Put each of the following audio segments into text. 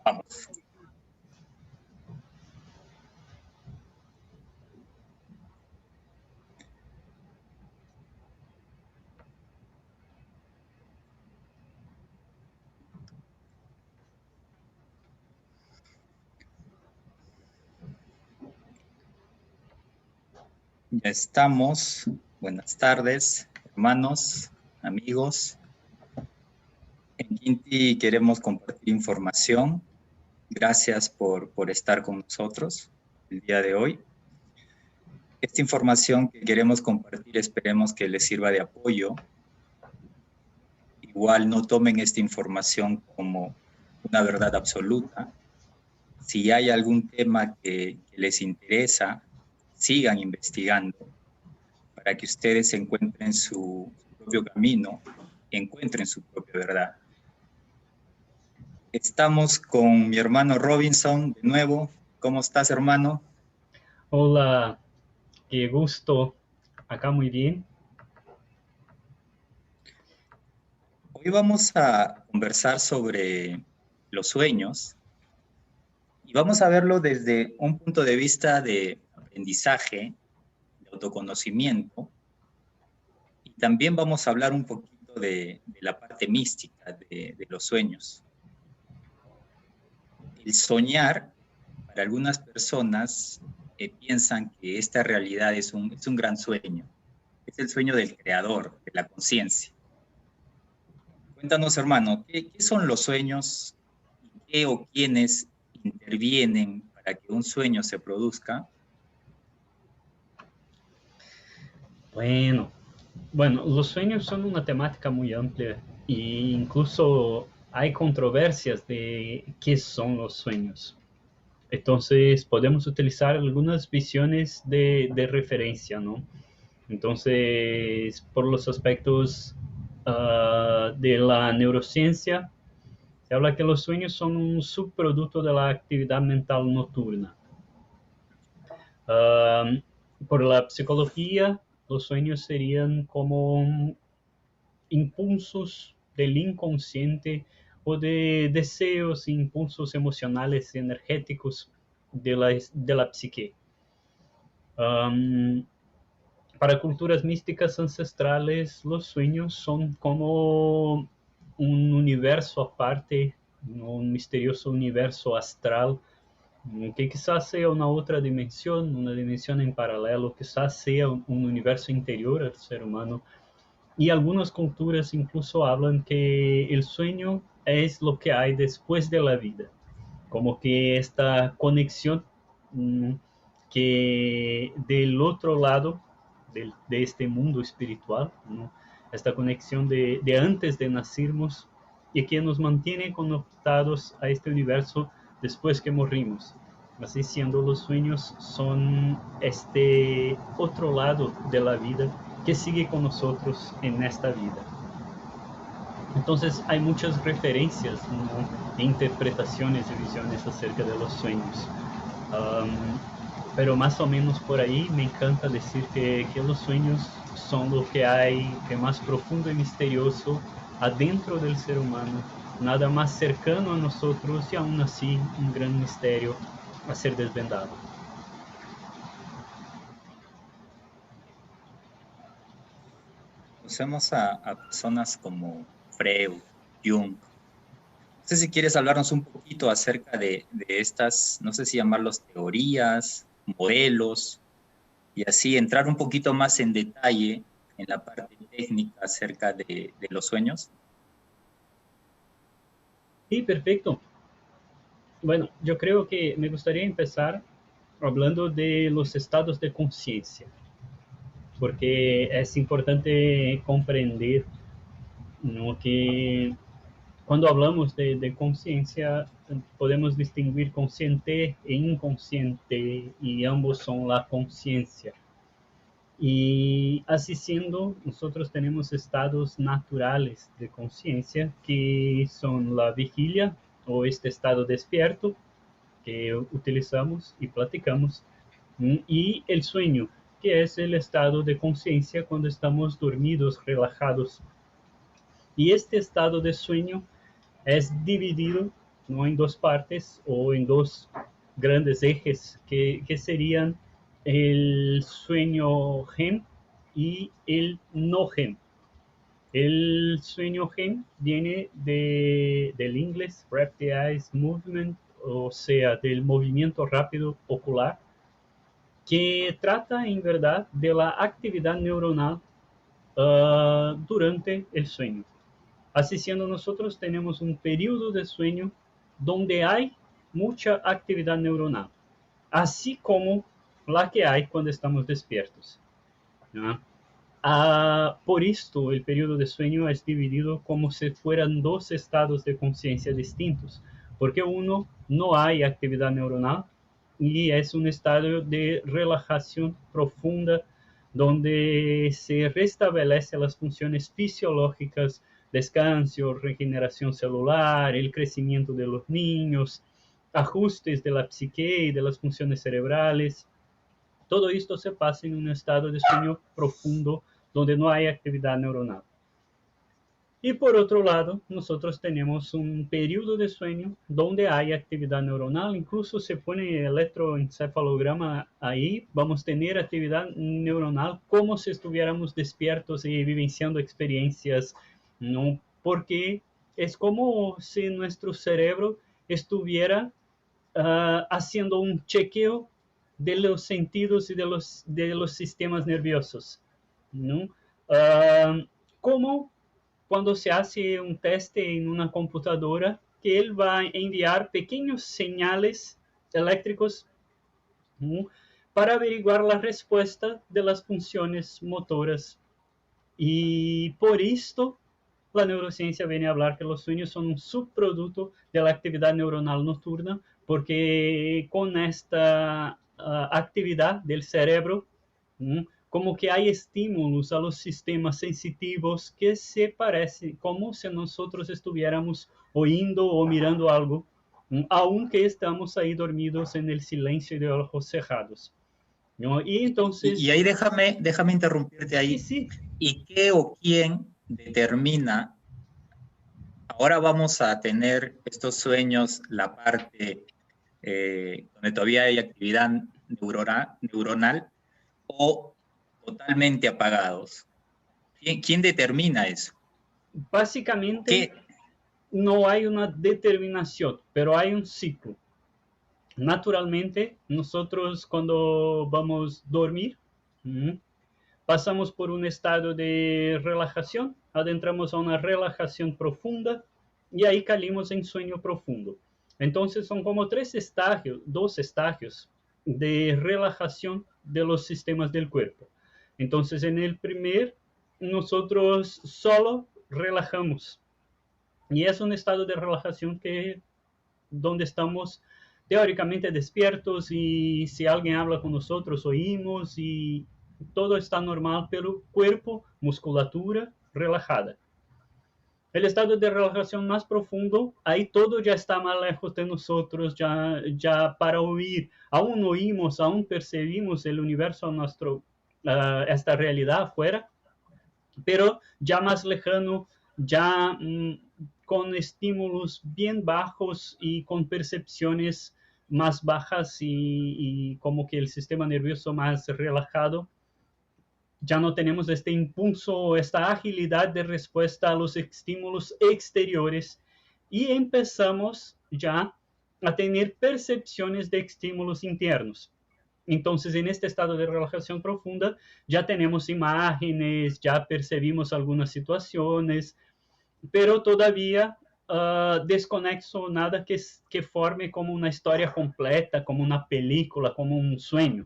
Vamos. Ya estamos. Buenas tardes, hermanos, amigos. En Quinti queremos compartir información. Gracias por estar con nosotros el día de hoy. Esta información que queremos compartir esperemos que les sirva de apoyo. Igual no tomen esta información como una verdad absoluta. Si hay algún tema que les interesa, sigan investigando para que ustedes encuentren su propio camino, encuentren su propia verdad. Estamos con mi hermano Robinson de nuevo. ¿Cómo estás, hermano? Hola, qué gusto. Acá muy bien. Hoy vamos a conversar sobre los sueños y vamos a verlo desde un punto de vista de aprendizaje, de autoconocimiento, y también vamos a hablar un poquito de la parte mística de los sueños. El soñar, para algunas personas, piensan que esta realidad es un gran sueño. Es el sueño del creador, de la conciencia. Cuéntanos, hermano, ¿qué son los sueños? ¿Qué o quiénes intervienen para que un sueño se produzca? Bueno, los sueños son una temática muy amplia e incluso hay controversias de qué son los sueños. Entonces podemos utilizar algunas visiones de referencia, ¿no? Entonces, por los aspectos de la neurociencia, se habla que los sueños son un subproducto de la actividad mental nocturna. Por la psicología, los sueños serían como impulsos del inconsciente o de deseos e impulsos emocionales energéticos de la psique. Para culturas místicas ancestrales, los sueños son como un universo aparte, un misterioso universo astral, que quizás sea una otra dimensión, una dimensión en paralelo, quizás sea un universo interior al ser humano. Y algunas culturas incluso hablan que el sueño es lo que hay después de la vida, como que esta conexión que del otro lado de este mundo espiritual, ¿no? Esta conexión de antes de nacernos y que nos mantiene conectados a este universo después que morimos. Así siendo, los sueños son este otro lado de la vida que sigue con nosotros en esta vida. Entonces hay muchas referencias, ¿no? E interpretaciones y visiones acerca de los sueños. Pero más o menos por ahí me encanta decir que los sueños son lo que hay de más profundo y misterioso adentro del ser humano, nada más cercano a nosotros y aún así un gran misterio a ser desvendado. Conocemos a personas como Freud, Jung. No sé si quieres hablarnos un poquito acerca de estas, no sé si llamarlos teorías, modelos, y así entrar un poquito más en detalle en la parte técnica acerca de los sueños. Sí, perfecto. Bueno, yo creo que me gustaría empezar hablando de los estados de conciencia, porque es importante comprender, ¿no? Que cuando hablamos de conciencia, podemos distinguir consciente e inconsciente, y ambos son la conciencia. Y así siendo, nosotros tenemos estados naturales de conciencia, que son la vigilia o este estado despierto que utilizamos y platicamos, y el sueño, que es el estado de conciencia cuando estamos dormidos, relajados. Y este estado de sueño es dividido ¿no? En dos partes o en dos grandes ejes que serían el sueño REM y el no REM. El sueño REM viene del inglés Rapid Eye Movement, o sea, del movimiento rápido ocular, que trata en verdad de la actividad neuronal durante el sueño. Así siendo, nosotros tenemos un periodo de sueño donde hay mucha actividad neuronal, así como la que hay cuando estamos despiertos, ¿no? Por esto, el periodo de sueño es dividido como si fueran dos estados de conciencia distintos, porque uno no hay actividad neuronal y es un estado de relajación profunda donde se restablecen las funciones fisiológicas, descanso, regeneración celular, el crecimiento de los niños, ajustes de la psique y de las funciones cerebrales. Todo esto se pasa en un estado de sueño profundo donde no hay actividad neuronal. Y por otro lado, nosotros tenemos un periodo de sueño donde hay actividad neuronal, incluso se pone electroencefalograma ahí, vamos a tener actividad neuronal como si estuviéramos despiertos y vivenciando experiencias, ¿no? Porque es como si nuestro cerebro estuviera haciendo un chequeo de los sentidos y de los sistemas nerviosos, ¿no? Como cuando se hace un teste en una computadora, que él va a enviar pequeños señales eléctricos, ¿no? Para averiguar la respuesta de las funciones motoras. Y por esto, la neurociencia viene a hablar que los sueños son un subproducto de la actividad neuronal nocturna, porque con esta actividad del cerebro, como que hay estímulos a los sistemas sensitivos que se parecen como si nosotros estuviéramos oyendo o mirando algo, aunque estamos ahí dormidos en el silencio y de ojos cerrados, ¿no? Y entonces... Y ahí déjame interrumpirte ahí. Sí. ¿Y qué o quién determina? Ahora vamos a tener estos sueños, la parte donde todavía hay actividad neuronal o totalmente apagados. ¿Quién determina eso? Básicamente no hay una determinación, pero hay un ciclo. Naturalmente, nosotros cuando vamos a dormir, pasamos por un estado de relajación, adentramos a una relajación profunda y ahí caímos en sueño profundo. Entonces son como dos estagios de relajación de los sistemas del cuerpo. Entonces en el primer, nosotros solo relajamos. Y es un estado de relajación donde estamos teóricamente despiertos y si alguien habla con nosotros oímos y todo está normal, pero cuerpo, musculatura relajada. El estado de relajación más profundo, ahí todo ya está más lejos de nosotros, ya para oír, aún oímos, aún percibimos el universo, esta realidad afuera, pero ya más lejano, ya con estímulos bien bajos y con percepciones más bajas y como que el sistema nervioso más relajado. Ya no tenemos este impulso, esta agilidad de respuesta a los estímulos exteriores y empezamos ya a tener percepciones de estímulos internos. Entonces, en este estado de relajación profunda, ya tenemos imágenes, ya percibimos algunas situaciones, pero todavía desconexo nada que forme como una historia completa, como una película, como un sueño.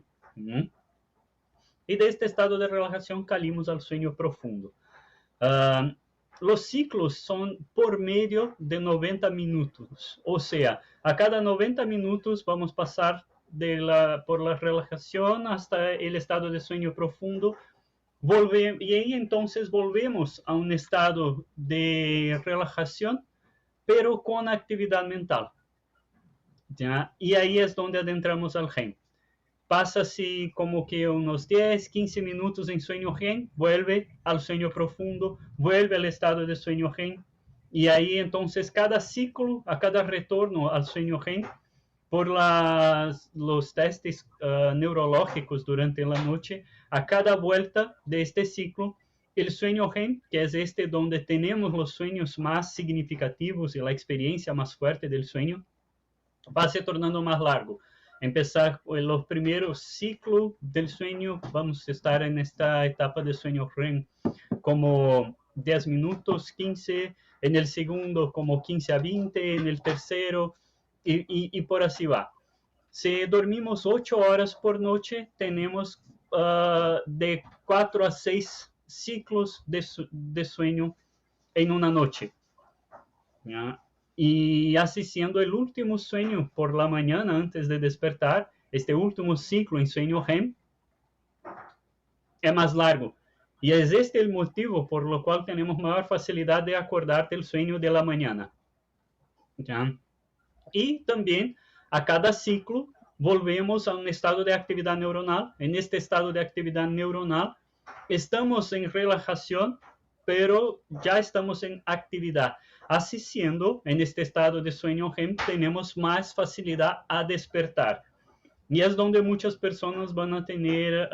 Y de este estado de relajación caímos al sueño profundo. Los ciclos son por medio de 90 minutos, o sea, a cada 90 minutos vamos a pasar por la relajación hasta el estado de sueño profundo, y ahí entonces volvemos a un estado de relajación, pero con actividad mental, ¿ya? Y ahí es donde adentramos al REM. Pasa así como que unos 10, 15 minutos en sueño REM, vuelve al sueño profundo, vuelve al estado de sueño REM, Y ahí entonces cada ciclo, a cada retorno al sueño REM, por los testes neurológicos durante la noche, a cada vuelta de este ciclo, el sueño REM, que es este donde tenemos los sueños más significativos y la experiencia más fuerte del sueño, va se tornando más largo. Empezar en los primeros ciclos del sueño, vamos a estar en esta etapa de sueño REM como 10 minutos, 15, en el segundo como 15 a 20, en el tercero, y por así va. Si dormimos 8 horas por noche, tenemos de 4 a 6 ciclos de sueño en una noche. ¿Ya? Y así siendo el último sueño por la mañana antes de despertar, este último ciclo en sueño REM es más largo. Y es este el motivo por lo cual tenemos mayor facilidad de acordar del sueño de la mañana. ¿Ya? Y también a cada ciclo volvemos a un estado de actividad neuronal. En este estado de actividad neuronal estamos en relajación, pero ya estamos en actividad. Así siendo, en este estado de sueño REM tenemos más facilidad a despertar. Y es donde muchas personas van a tener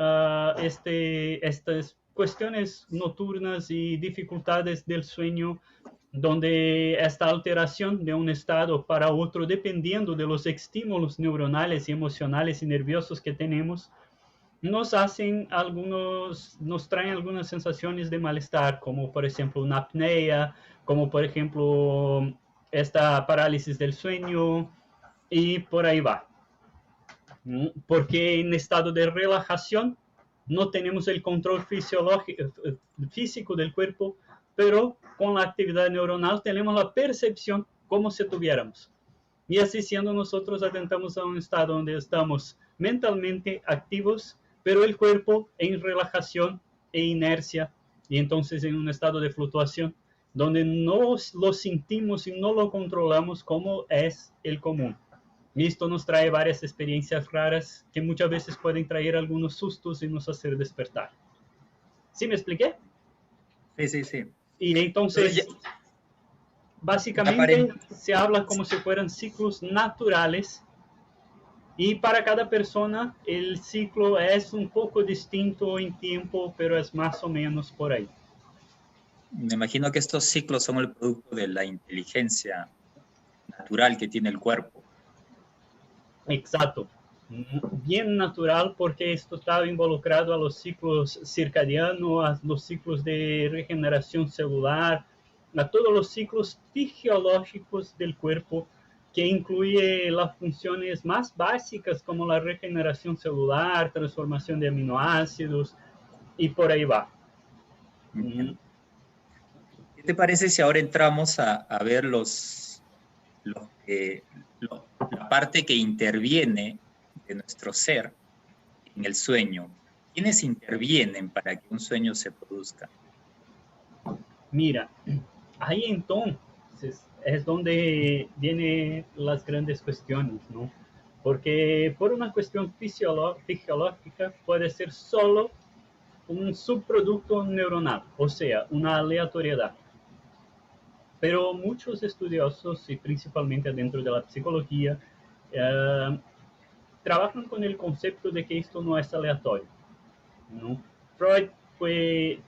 estas cuestiones nocturnas y dificultades del sueño, donde esta alteración de un estado para otro, dependiendo de los estímulos neuronales y emocionales y nerviosos que tenemos, nos traen algunas sensaciones de malestar, como por ejemplo una apnea, como por ejemplo esta parálisis del sueño, y por ahí va. Porque en estado de relajación no tenemos el control físico del cuerpo, pero con la actividad neuronal tenemos la percepción como si tuviéramos. Y así siendo, nosotros atentamos a un estado donde estamos mentalmente activos, pero el cuerpo en relajación e inercia, y entonces en un estado de fluctuación, donde no lo sentimos y no lo controlamos como es el común. Y esto nos trae varias experiencias raras que muchas veces pueden traer algunos sustos y nos hacer despertar. ¿Sí me expliqué? Sí, sí, sí. Y entonces, básicamente se habla como si fueran ciclos naturales, y para cada persona el ciclo es un poco distinto en tiempo, pero es más o menos por ahí. Me imagino que estos ciclos son el producto de la inteligencia natural que tiene el cuerpo. Exacto. Bien natural, porque esto está involucrado a los ciclos circadianos, a los ciclos de regeneración celular, a todos los ciclos fisiológicos del cuerpo, que incluye las funciones más básicas como la regeneración celular, transformación de aminoácidos, y por ahí va. ¿Qué te parece si ahora entramos a ver la parte que interviene de nuestro ser en el sueño? ¿Quiénes intervienen para que un sueño se produzca? Mira, ahí entonces es donde vienen las grandes cuestiones, ¿no? Porque por una cuestión fisiológica puede ser solo un subproducto neuronal, o sea, una aleatoriedad. Pero muchos estudiosos, y principalmente dentro de la psicología, trabajan con el concepto de que esto no es aleatorio, ¿no? Freud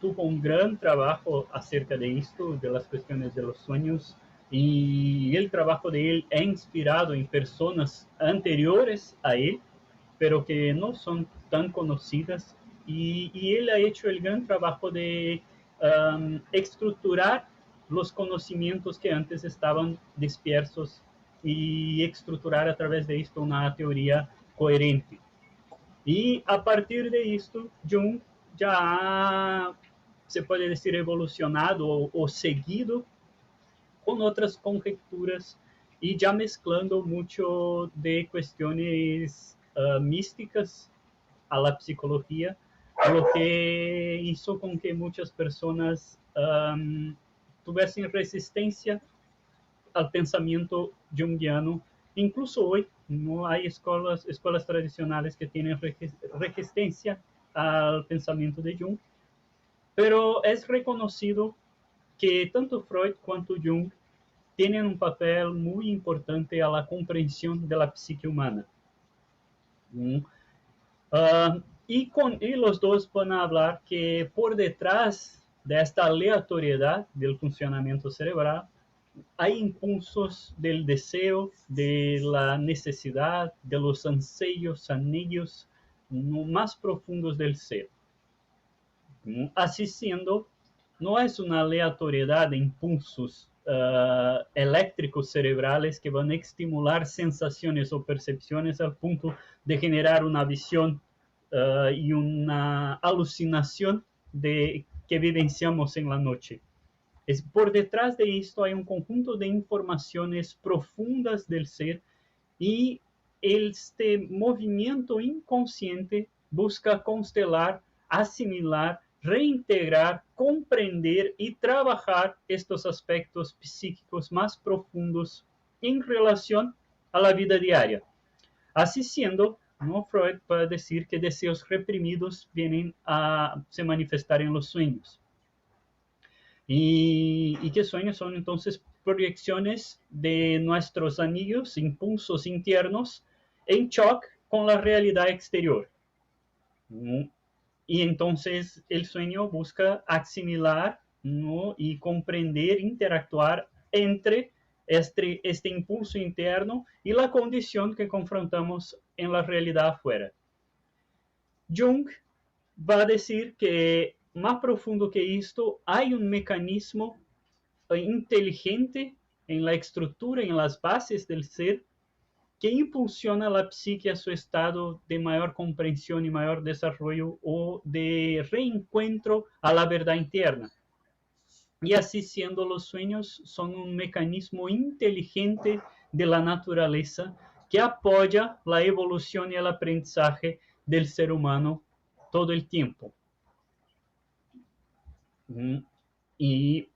tuvo un gran trabajo acerca de esto, de las cuestiones de los sueños, y el trabajo de él ha inspirado en personas anteriores a él, pero que no son tan conocidas, y él ha hecho el gran trabajo de estructurar los conocimientos que antes estaban dispersos y estructurar a través de esto una teoría coherente. Y a partir de esto, Jung ya ha, se puede decir, evolucionado o seguido con otras conjeturas, y ya mezclando mucho de cuestiones místicas a la psicología, lo que hizo con que muchas personas tuviesen resistencia al pensamiento junguiano. Incluso hoy no hay escuelas tradicionales que tienen resistencia al pensamiento de Jung, pero es reconocido que tanto Freud cuanto Jung tienen un papel muy importante a la comprensión de la psique humana. Y los dos van a hablar que por detrás de esta aleatoriedad del funcionamiento cerebral hay impulsos del deseo, de la necesidad, de los anhelos más profundos del ser. Así siendo, no es una aleatoriedad de impulsos eléctricos cerebrales que van a estimular sensaciones o percepciones al punto de generar una visión y una alucinación que vivenciamos en la noche. Por detrás de esto hay un conjunto de informaciones profundas del ser y este movimiento inconsciente busca constelar, asimilar, reintegrar, comprender y trabajar estos aspectos psíquicos más profundos en relación a la vida diaria. Así siendo, ¿no? Freud va a decir que deseos reprimidos vienen a se manifestar en los sueños. Y que sueños son entonces proyecciones de nuestros anillos, impulsos internos, en shock con la realidad exterior. Y entonces el sueño busca asimilar, ¿no? Y comprender, interactuar entre este impulso interno y la condición que confrontamos en la realidad afuera. Jung va a decir que más profundo que esto hay un mecanismo inteligente en la estructura, en las bases del ser, que impulsiona la psique a su estado de mayor comprensión y mayor desarrollo o de reencuentro a la verdad interna. Y así siendo, los sueños son un mecanismo inteligente de la naturaleza que apoya la evolución y el aprendizaje del ser humano todo el tiempo. Y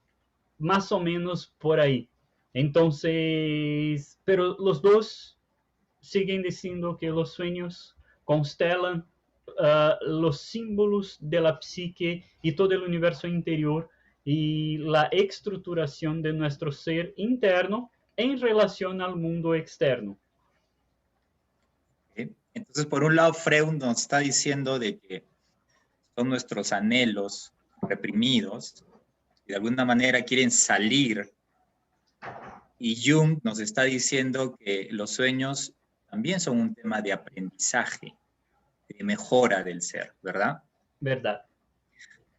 más o menos por ahí. Entonces, pero los dos siguen diciendo que los sueños constelan los símbolos de la psique y todo el universo interior y la estructuración de nuestro ser interno en relación al mundo externo. Entonces, por un lado, Freud nos está diciendo de que son nuestros anhelos reprimidos y de alguna manera quieren salir, y Jung nos está diciendo que los sueños también son un tema de aprendizaje, de mejora del ser, ¿verdad? Verdad.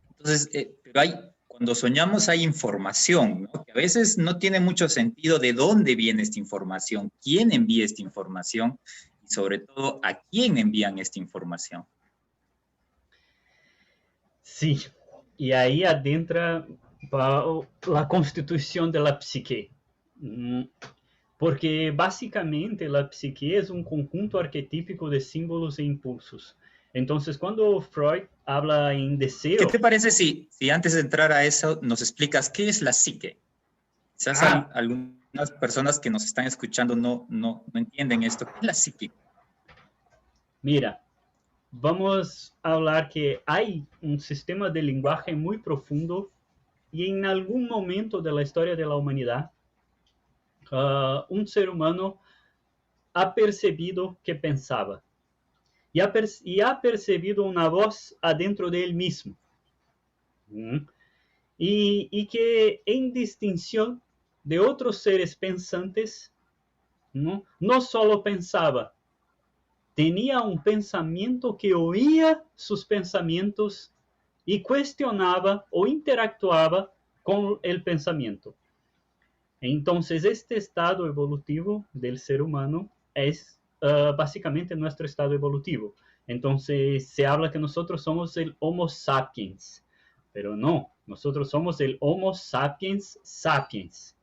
Entonces, pero cuando soñamos hay información, ¿no? Que a veces no tiene mucho sentido de dónde viene esta información, quién envía esta información y sobre todo a quién envían esta información. Sí, y ahí adentra la constitución de la psique. Porque básicamente la psique es un conjunto arquetípico de símbolos e impulsos. Entonces, cuando Freud habla en deseo... ¿Qué te parece si antes de entrar a eso nos explicas qué es la psique? Quizás algunas personas que nos están escuchando no entienden esto. ¿Qué es la psique? Mira, vamos a hablar que hay un sistema de lenguaje muy profundo y en algún momento de la historia de la humanidad, un ser humano ha percebido que pensaba y ha percebido una voz adentro de él mismo. Y que en distinción de otros seres pensantes, no solo pensaba, tenía un pensamiento que oía sus pensamientos y cuestionaba o interactuaba con el pensamiento. Entonces, este estado evolutivo del ser humano es básicamente nuestro estado evolutivo. Entonces, se habla que nosotros somos el Homo sapiens, pero no, nosotros somos el Homo sapiens sapiens.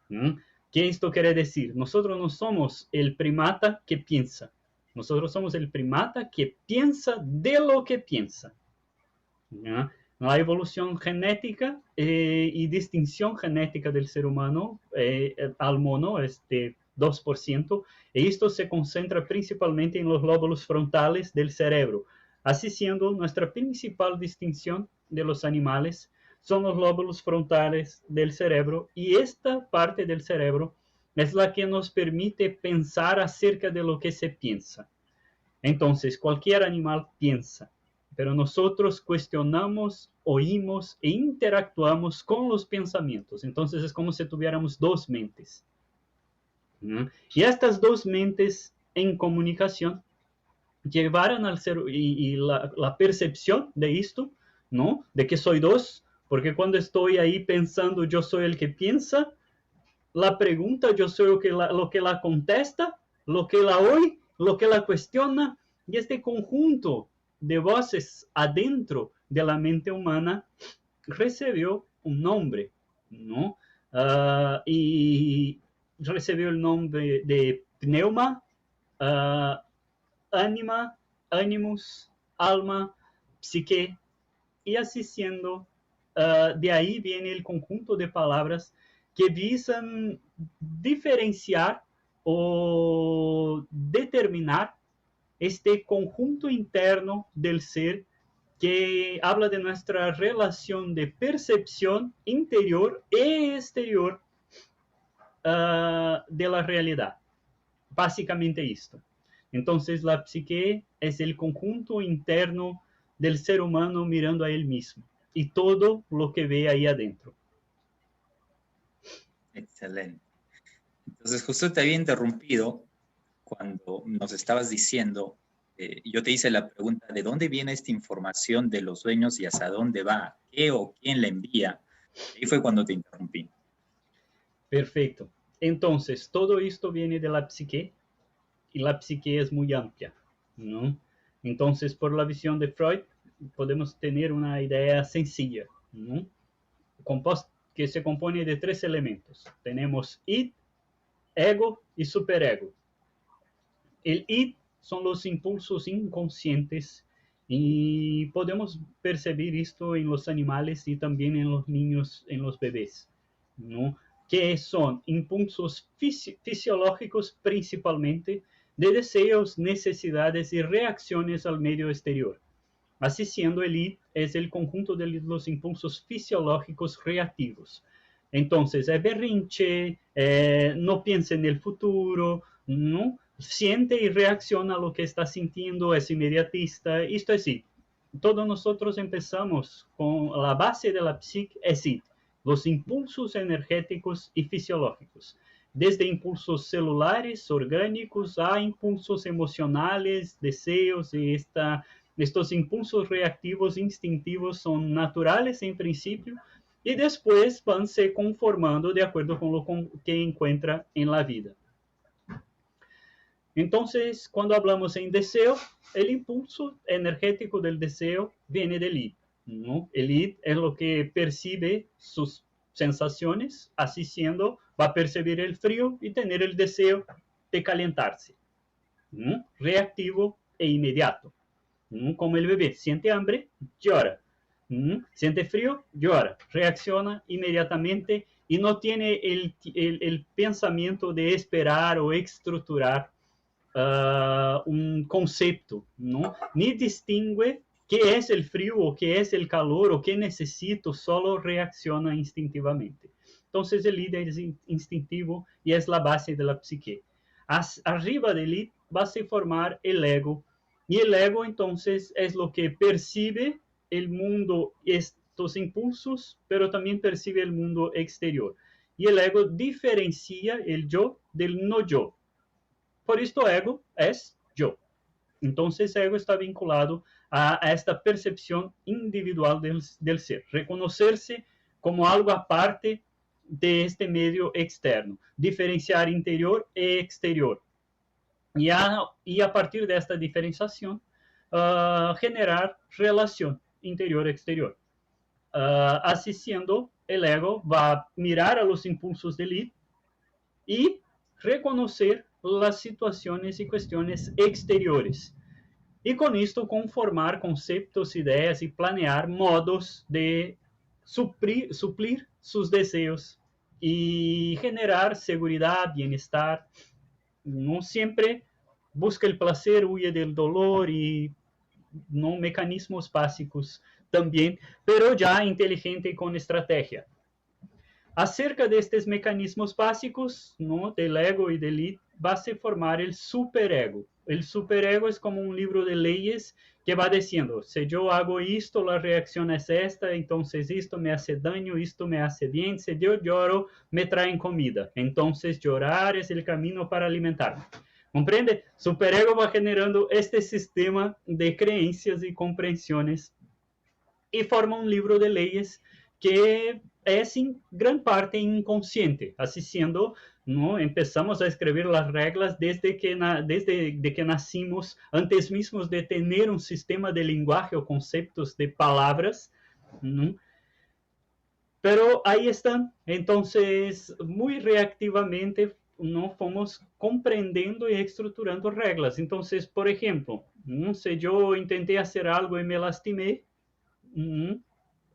¿Qué esto quiere decir? Nosotros no somos el primata que piensa, nosotros somos el primata que piensa de lo que piensa. La evolución genética y distinción genética del ser humano al mono es de 2%, y esto se concentra principalmente en los lóbulos frontales del cerebro. Así siendo, nuestra principal distinción de los animales son los lóbulos frontales del cerebro, y esta parte del cerebro es la que nos permite pensar acerca de lo que se piensa. Entonces, cualquier animal piensa, pero nosotros cuestionamos, oímos e interactuamos con los pensamientos. Entonces, es como si tuviéramos dos mentes. Y estas dos mentes en comunicación llevaron al ser, y la percepción de esto, ¿no? De que soy dos, porque cuando estoy ahí pensando, yo soy el que piensa, la pregunta, yo soy lo que la contesta, lo que la oye, lo que la cuestiona, y este conjunto de voces adentro de la mente humana recibió un nombre, ¿no? Y recibió el nombre de pneuma, uh, ánima, animus, alma, psique, y así siendo, de ahí viene el conjunto de palabras que visan diferenciar o determinar este conjunto interno del ser que habla de nuestra relación de percepción interior e exterior de la realidad. Básicamente esto. Entonces, la psique es el conjunto interno del ser humano mirando a él mismo y todo lo que ve ahí adentro. Excelente. Entonces, justo te había interrumpido cuando nos estabas diciendo, yo te hice la pregunta, ¿de dónde viene esta información de los sueños y hacia dónde va? ¿Qué o quién la envía? Ahí fue cuando te interrumpí. Perfecto. Entonces, todo esto viene de la psique, y la psique es muy amplia, ¿no? Entonces, por la visión de Freud, podemos tener una idea sencilla, ¿no? Que se compone de tres elementos. Tenemos id, ego y superego. El id son los impulsos inconscientes y podemos percibir esto en los animales y también en los niños, en los bebés, ¿no? Que son impulsos fisiológicos principalmente de deseos, necesidades y reacciones al medio exterior. Así siendo, el id es el conjunto de los impulsos fisiológicos reactivos. Entonces, es berrinche, no piensa en el futuro, ¿no? Siente y reacciona a lo que está sintiendo, es inmediatista. Esto es id. Todos nosotros empezamos con la base de la psique, es id, los impulsos energéticos y fisiológicos. Desde impulsos celulares, orgánicos, a impulsos emocionales, deseos y estos impulsos reactivos instintivos son naturales en principio y después van se conformando de acuerdo con lo que encuentra en la vida. Entonces, cuando hablamos en deseo, el impulso energético del deseo viene del id, ¿no? El id es lo que percibe sus sensaciones, así siendo, va a percibir el frío y tener el deseo de calentarse, ¿no? Reactivo e inmediato. Como el bebé siente hambre, llora. Siente frío, llora. Reacciona inmediatamente y no tiene el pensamiento de esperar o estructurar un concepto, ¿no? Ni distingue qué es el frío o qué es el calor o qué necesito, solo reacciona instintivamente. Entonces el id es instintivo y es la base de la psique. Arriba del id va a formar el ego, y el ego entonces es lo que percibe el mundo, estos impulsos, pero también percibe el mundo exterior. Y el ego diferencia el yo del no yo. Por esto ego es yo. Entonces ego está vinculado a esta percepción individual del ser. Reconocerse como algo aparte de este medio externo. Diferenciar interior e exterior. Y a partir de esta diferenciación, generar relación interior-exterior. Así siendo, el ego va a mirar a los impulsos del id y reconocer las situaciones y cuestiones exteriores. Y con esto conformar conceptos, ideas y planear modos de suplir sus deseos y generar seguridad, bienestar. No siempre busca el placer, huye del dolor y no mecanismos básicos también, pero ya inteligente y con estrategia. Acerca de estos mecanismos básicos, ¿no?, del ego y del id, va a se formar el superego. El superego es como un libro de leyes que va diciendo, si yo hago esto, la reacción es esta, entonces esto me hace daño, esto me hace bien, si yo lloro, me traen comida. Entonces llorar es el camino para alimentarme. ¿Comprende? Superego va generando este sistema de creencias y comprensiones y forma un libro de leyes que es en gran parte inconsciente. Así siendo, ¿no?, empezamos a escribir las reglas desde que nacimos, antes mismos de tener un sistema de lenguaje o conceptos de palabras, ¿no? Pero ahí están. Entonces, muy reactivamente, ¿no?, fomos comprendendo y estructurando reglas. Entonces, por ejemplo, ¿no?, si yo intenté hacer algo y me lastimé,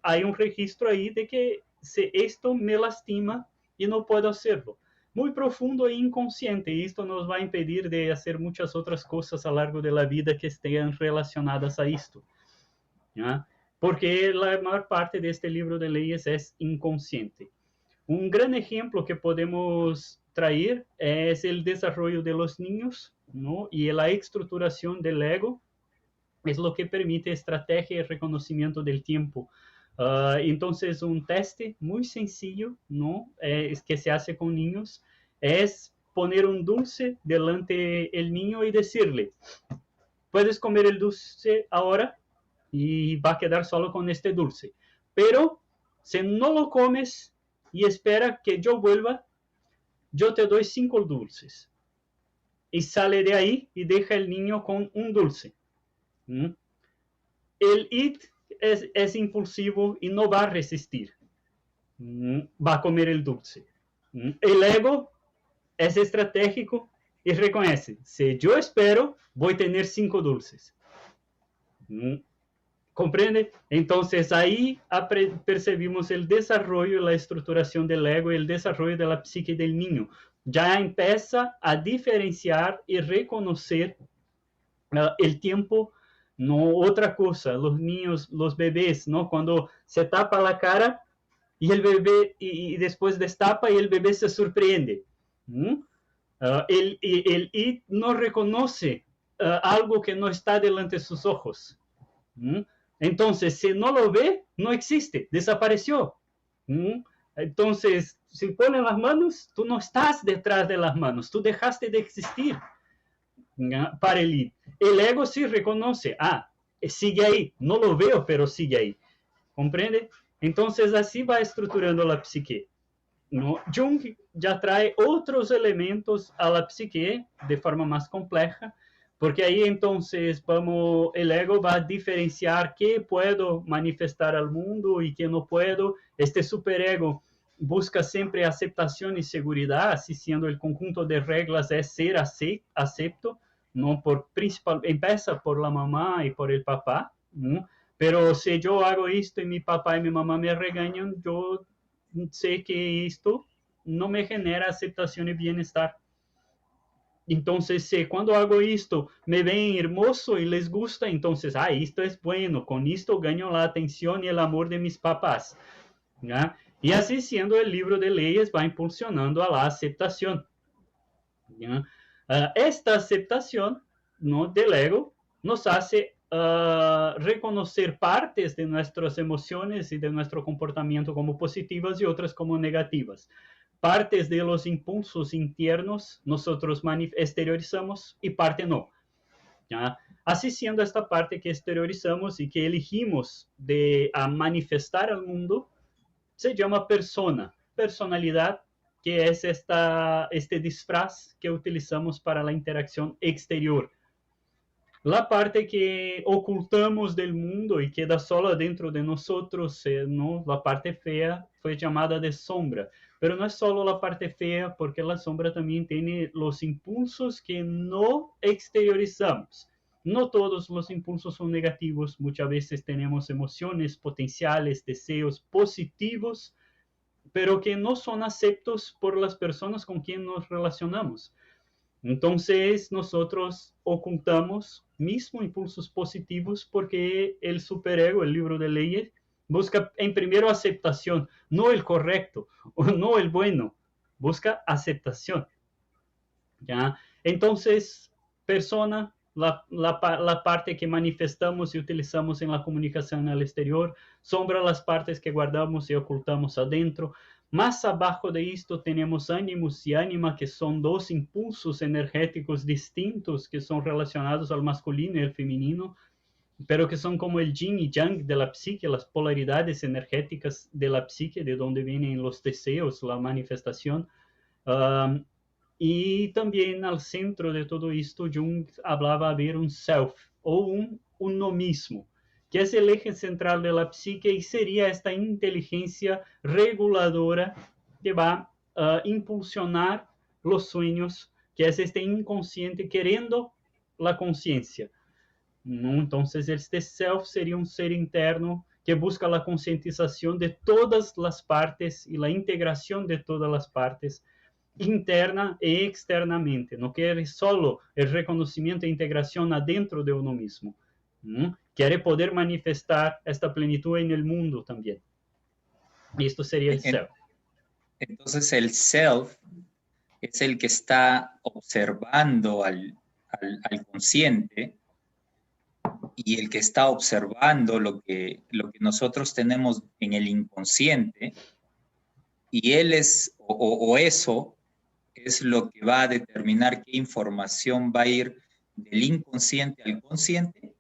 hay un registro ahí de que si esto me lastima y no puedo hacerlo. Muy profundo e inconsciente, y esto nos va a impedir de hacer muchas otras cosas a lo largo de la vida que estén relacionadas a esto, ¿ya? Porque la mayor parte de este libro de leyes es inconsciente. Un gran ejemplo que podemos traer es el desarrollo de los niños, ¿no?, y la estructuración del ego es lo que permite estrategia y reconocimiento del tiempo. Entonces, un teste muy sencillo, ¿no?, es que se hace con niños, es poner un dulce delante del niño y decirle, puedes comer el dulce ahora y va a quedar solo con este dulce. Pero si no lo comes y espera que yo vuelva, yo te doy 5 dulces. Y sale de ahí y deja el niño con un dulce. El id es impulsivo y no va a resistir. Va a comer el dulce. El ego es estratégico y reconoce, si yo espero, voy a tener 5 dulces. ¿Comprende? Entonces ahí percibimos el desarrollo, la estructuración del ego y el desarrollo de la psique del niño. Ya empieza a diferenciar y reconocer el tiempo. No, otra cosa, los niños, los bebés, ¿no?, cuando se tapa la cara y el bebé, y después destapa y el bebé se sorprende. El id no reconoce algo que no está delante de sus ojos. Entonces, si no lo ve, no existe, desapareció. Entonces, si ponen las manos, tú no estás detrás de las manos, tú dejaste de existir. Para el id. El ego sí reconoce, sigue ahí, no lo veo, pero sigue ahí. ¿Comprende? Entonces así va estructurando la psique, ¿no? Jung ya trae otros elementos a la psique de forma más compleja, porque ahí entonces el ego va a diferenciar qué puedo manifestar al mundo y qué no puedo. Este superego busca siempre aceptación y seguridad, así siendo el conjunto de reglas es ser acepto, ¿no? Empieza por la mamá y por el papá, ¿no? Pero si yo hago esto y mi papá y mi mamá me regañan, yo sé que esto no me genera aceptación y bienestar. Entonces, si cuando hago esto me ven hermoso y les gusta, entonces, esto es bueno, con esto gano la atención y el amor de mis papás, ¿ya? Y así siendo, el libro de leyes va impulsionando a la aceptación, ¿ya? Esta aceptación, ¿no?, del ego nos hace reconocer partes de nuestras emociones y de nuestro comportamiento como positivas y otras como negativas. Partes de los impulsos internos nosotros exteriorizamos y parte no, ¿ya? Así siendo, esta parte que exteriorizamos y que elegimos a manifestar al mundo se llama persona, personalidad, que es este disfraz que utilizamos para la interacción exterior. La parte que ocultamos del mundo y queda solo dentro de nosotros, ¿no?, la parte fea, fue llamada de sombra. Pero no es solo la parte fea, porque la sombra también tiene los impulsos que no exteriorizamos. No todos los impulsos son negativos, muchas veces tenemos emociones potenciales, deseos positivos, pero que no son aceptos por las personas con quien nos relacionamos. Entonces, nosotros ocultamos mismo impulsos positivos porque el superego, el libro de leyes, busca en primero aceptación, no el correcto o no el bueno, busca aceptación. ¿Ya? Entonces, persona, la parte que manifestamos y utilizamos en la comunicación al exterior, sombra las partes que guardamos y ocultamos adentro. Más abajo de esto tenemos ánimos y ánima, que son dos impulsos energéticos distintos que son relacionados al masculino y al femenino, pero que son como el yin y yang de la psique, las polaridades energéticas de la psique, de donde vienen los deseos, la manifestación. Um, y también al centro de todo esto, Jung hablaba de haber un self o un uno mismo, que es el eje central de la psique y sería esta inteligencia reguladora que va a impulsionar los sueños, que es este inconsciente queriendo la conciencia. Entonces, este self sería un ser interno que busca la concientización de todas las partes y la integración de todas las partes, interna e externamente. No quiere solo el reconocimiento e integración adentro de uno mismo. Quiere poder manifestar esta plenitud en el mundo también. Y esto sería el self. Entonces el self es el que está observando al consciente, y el que está observando lo que nosotros tenemos en el inconsciente, y él es, o eso es lo que va a determinar qué información va a ir del inconsciente al consciente.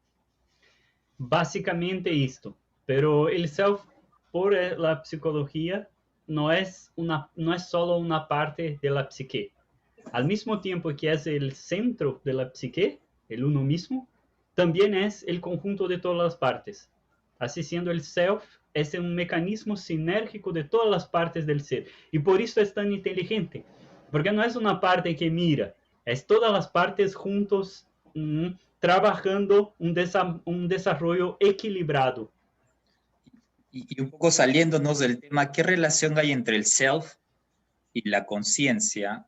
Básicamente esto, pero el self por la psicología no es solo una parte de la psique. Al mismo tiempo que es el centro de la psique, el uno mismo, también es el conjunto de todas las partes. Así siendo, el self es un mecanismo sinérgico de todas las partes del ser. Y por eso es tan inteligente, porque no es una parte que mira, es todas las partes juntos trabajando un desarrollo equilibrado. Y un poco saliéndonos del tema, ¿qué relación hay entre el self y la conciencia,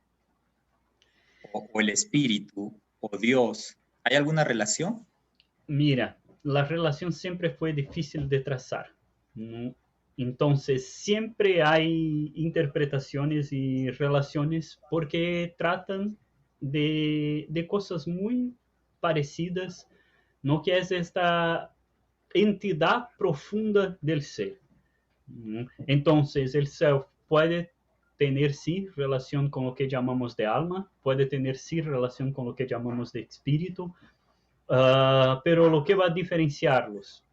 o el espíritu, o Dios? ¿Hay alguna relación? Mira, la relación siempre fue difícil de trazar. Entonces, siempre hay interpretaciones y relaciones porque tratan de cosas muy parecidas, ¿no? Que es esta entidad profunda del ser. Entonces, el self puede tener sí relación con lo que llamamos de alma, puede tener sí relación con lo que llamamos de espíritu, pero lo que va a diferenciarlos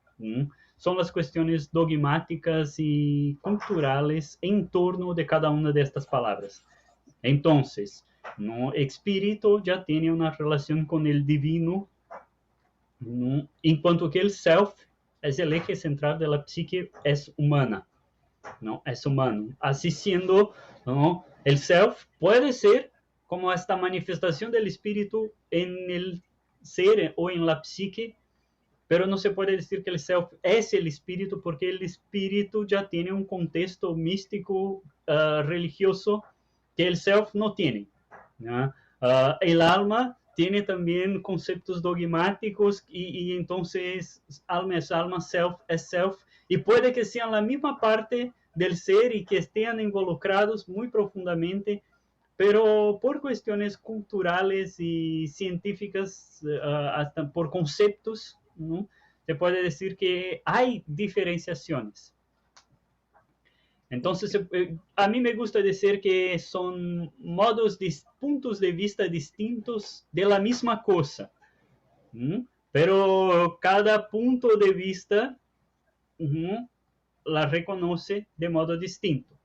son las cuestiones dogmáticas y culturales en torno de cada una de estas palabras. Entonces, ¿no? Espíritu ya tiene una relación con el divino, en cuanto que el self es el eje central de la psique, es humana, ¿no? Es humano. Así siendo, ¿no? El self puede ser como esta manifestación del espíritu en el ser o en la psique, pero no se puede decir que el self es el espíritu, porque el espíritu ya tiene un contexto místico, religioso, que el self no tiene, ¿no? El alma tiene también conceptos dogmáticos y entonces alma es alma, self es self, y puede que sean la misma parte del ser y que estén involucrados muy profundamente, pero por cuestiones culturales y científicas, hasta por conceptos, ¿no? Se puede decir que hay diferenciaciones. Entonces, a mí me gusta decir que son puntos de vista distintos de la misma cosa, pero cada punto de vista la reconoce de modo distinto.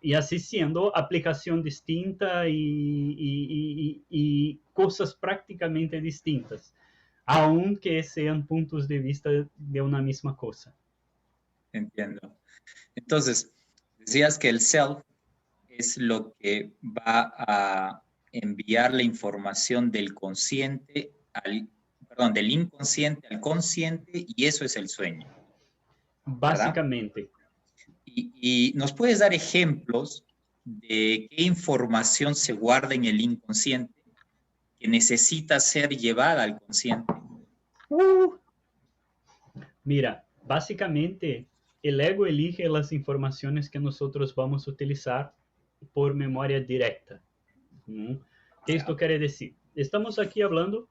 Y así siendo, aplicación distinta y cosas prácticamente distintas, aunque sean puntos de vista de una misma cosa. Entiendo. Entonces, decías que el self es lo que va a enviar la información del consciente del inconsciente al consciente, y eso es el sueño, ¿verdad? Básicamente. Y nos puedes dar ejemplos de qué información se guarda en el inconsciente. que necesita ser llevada al consciente? Mira, básicamente el ego elige las informaciones que nosotros vamos a utilizar por memoria directa. ¿Qué esto quiere decir? Estamos aquí hablando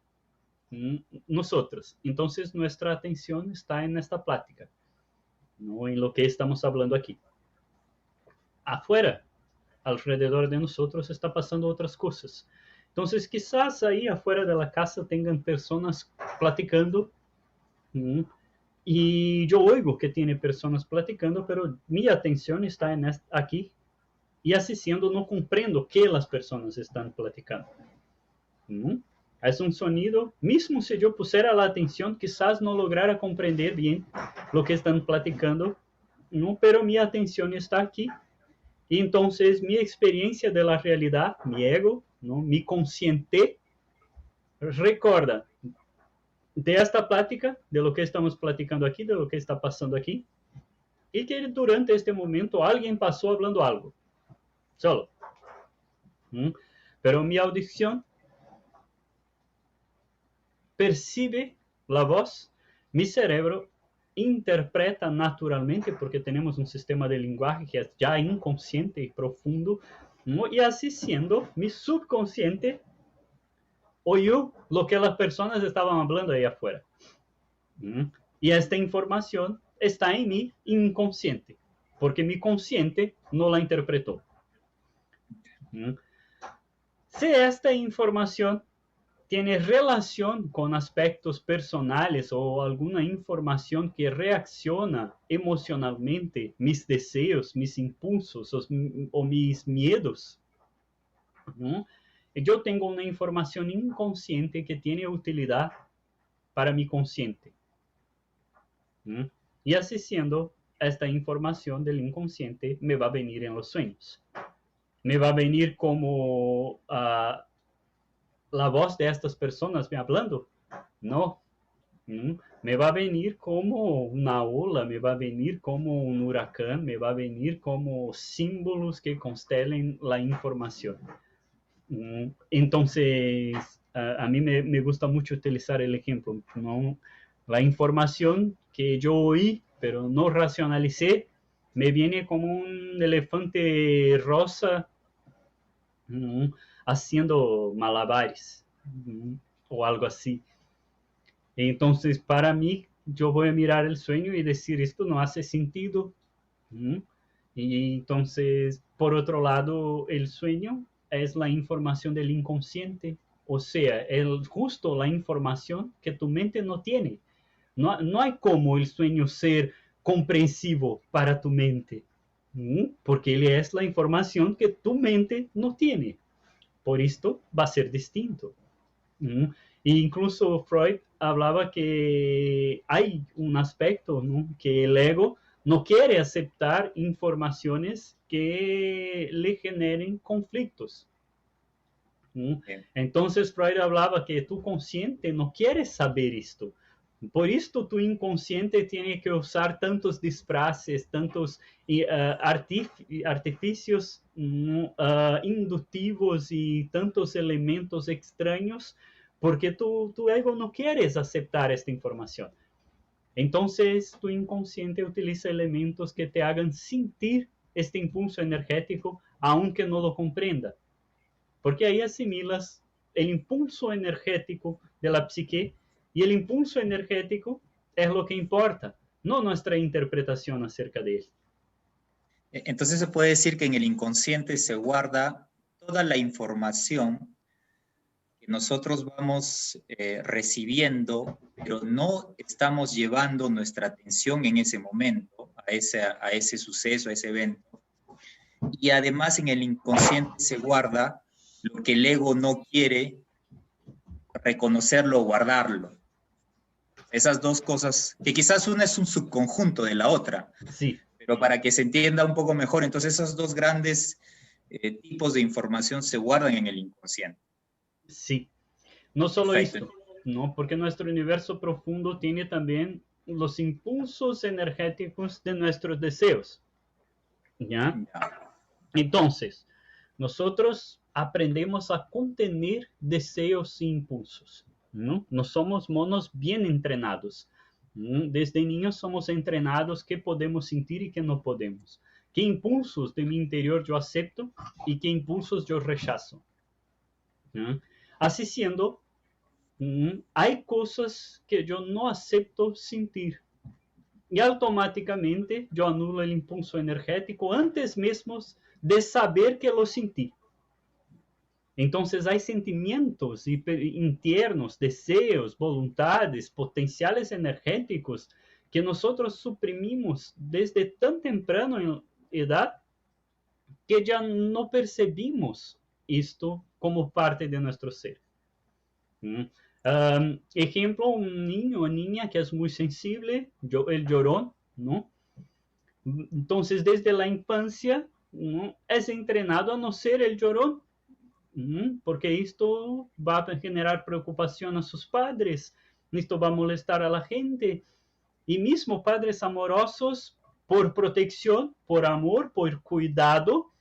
nosotros, entonces nuestra atención está en esta plática, no en lo que estamos hablando aquí. Afuera, alrededor de nosotros, está pasando otras cosas. Entonces, quizás ahí afuera de la casa tengan personas platicando, y yo oigo que tiene personas platicando, pero mi atención está aquí, y así siendo no comprendo que las personas están platicando. Es un sonido, mismo si yo pusiera la atención, quizás no lograra comprender bien lo que están platicando, ¿no? Pero mi atención está aquí. Y entonces mi experiencia de la realidad, mi ego, ¿no? Mi consciente, recuerda de esta plática, de lo que estamos platicando aquí, de lo que está pasando aquí, y que durante este momento alguien pasó hablando algo, solo. Pero mi audición percibe la voz, mi cerebro interpreta naturalmente, porque tenemos un sistema de lenguaje que es ya inconsciente y profundo, ¿no? Y así siendo, mi subconsciente oyó lo que las personas estaban hablando ahí afuera. Y esta información está en mi inconsciente, porque mi consciente no la interpretó. Si esta información tiene relación con aspectos personales o alguna información que reacciona emocionalmente mis deseos, mis impulsos o mis miedos, ¿no? Yo tengo una información inconsciente que tiene utilidad para mi consciente. Y así siendo, esta información del inconsciente me va a venir en los sueños. Me va a venir como la voz de estas personas me hablando. No. Me va a venir como una ola, me va a venir como un huracán, me va a venir como símbolos que constelen la información. Entonces, a mí me gusta mucho utilizar el ejemplo, ¿no? La información que yo oí, pero no racionalicé, me viene como un elefante rosa, ¿no? Haciendo malabares, o algo así. Entonces, para mí, yo voy a mirar el sueño y decir, esto no hace sentido. Y entonces, por otro lado, el sueño es la información del inconsciente, o sea, justo la información que tu mente no tiene. No hay como el sueño ser comprensivo para tu mente, porque él es la información que tu mente no tiene. Por esto va a ser distinto. E incluso Freud hablaba que hay un aspecto, ¿no? Que el ego no quiere aceptar informaciones que le generen conflictos. Entonces Freud hablaba que tu consciente no quiere saber esto. Por esto tu inconsciente tiene que usar tantos disfraces, tantos artificios inductivos y tantos elementos extraños, porque tu ego no quiere aceptar esta información. Entonces tu inconsciente utiliza elementos que te hagan sentir este impulso energético, aunque no lo comprenda. Porque ahí asimilas el impulso energético de la psique, y el impulso energético es lo que importa, no nuestra interpretación acerca de él. Entonces se puede decir que en el inconsciente se guarda toda la información que nosotros vamos recibiendo, pero no estamos llevando nuestra atención en ese momento, a ese suceso, a ese evento. Y además en el inconsciente se guarda lo que el ego no quiere reconocerlo o guardarlo. Esas dos cosas, que quizás una es un subconjunto de la otra. Sí. Pero para que se entienda un poco mejor, entonces esos dos grandes tipos de información se guardan en el inconsciente. Sí. No solo Perfecto. esto, ¿no? Porque nuestro universo profundo tiene también los impulsos energéticos de nuestros deseos. ¿Ya? Ya. Entonces, nosotros aprendemos a contener deseos e impulsos, ¿no? No somos monos bien entrenados. Desde niños somos entrenados qué podemos sentir y qué no podemos. Qué impulsos de mi interior yo acepto y qué impulsos yo rechazo. Así siendo, hay cosas que yo no acepto sentir. Y automáticamente yo anulo el impulso energético antes mismo de saber que lo sentí. Entonces hay sentimientos internos, deseos, voluntades, potenciales energéticos que nosotros suprimimos desde tan temprana edad que ya no percibimos esto como parte de nuestro ser. Ejemplo, un niño o niña que es muy sensible, el llorón, ¿no? Entonces, desde la infancia, ¿no?, es entrenado a no ser el llorón, porque esto va a generar preocupación a sus padres, esto va a molestar a la gente, y mismo padres amorosos, por protección, por amor, por cuidado,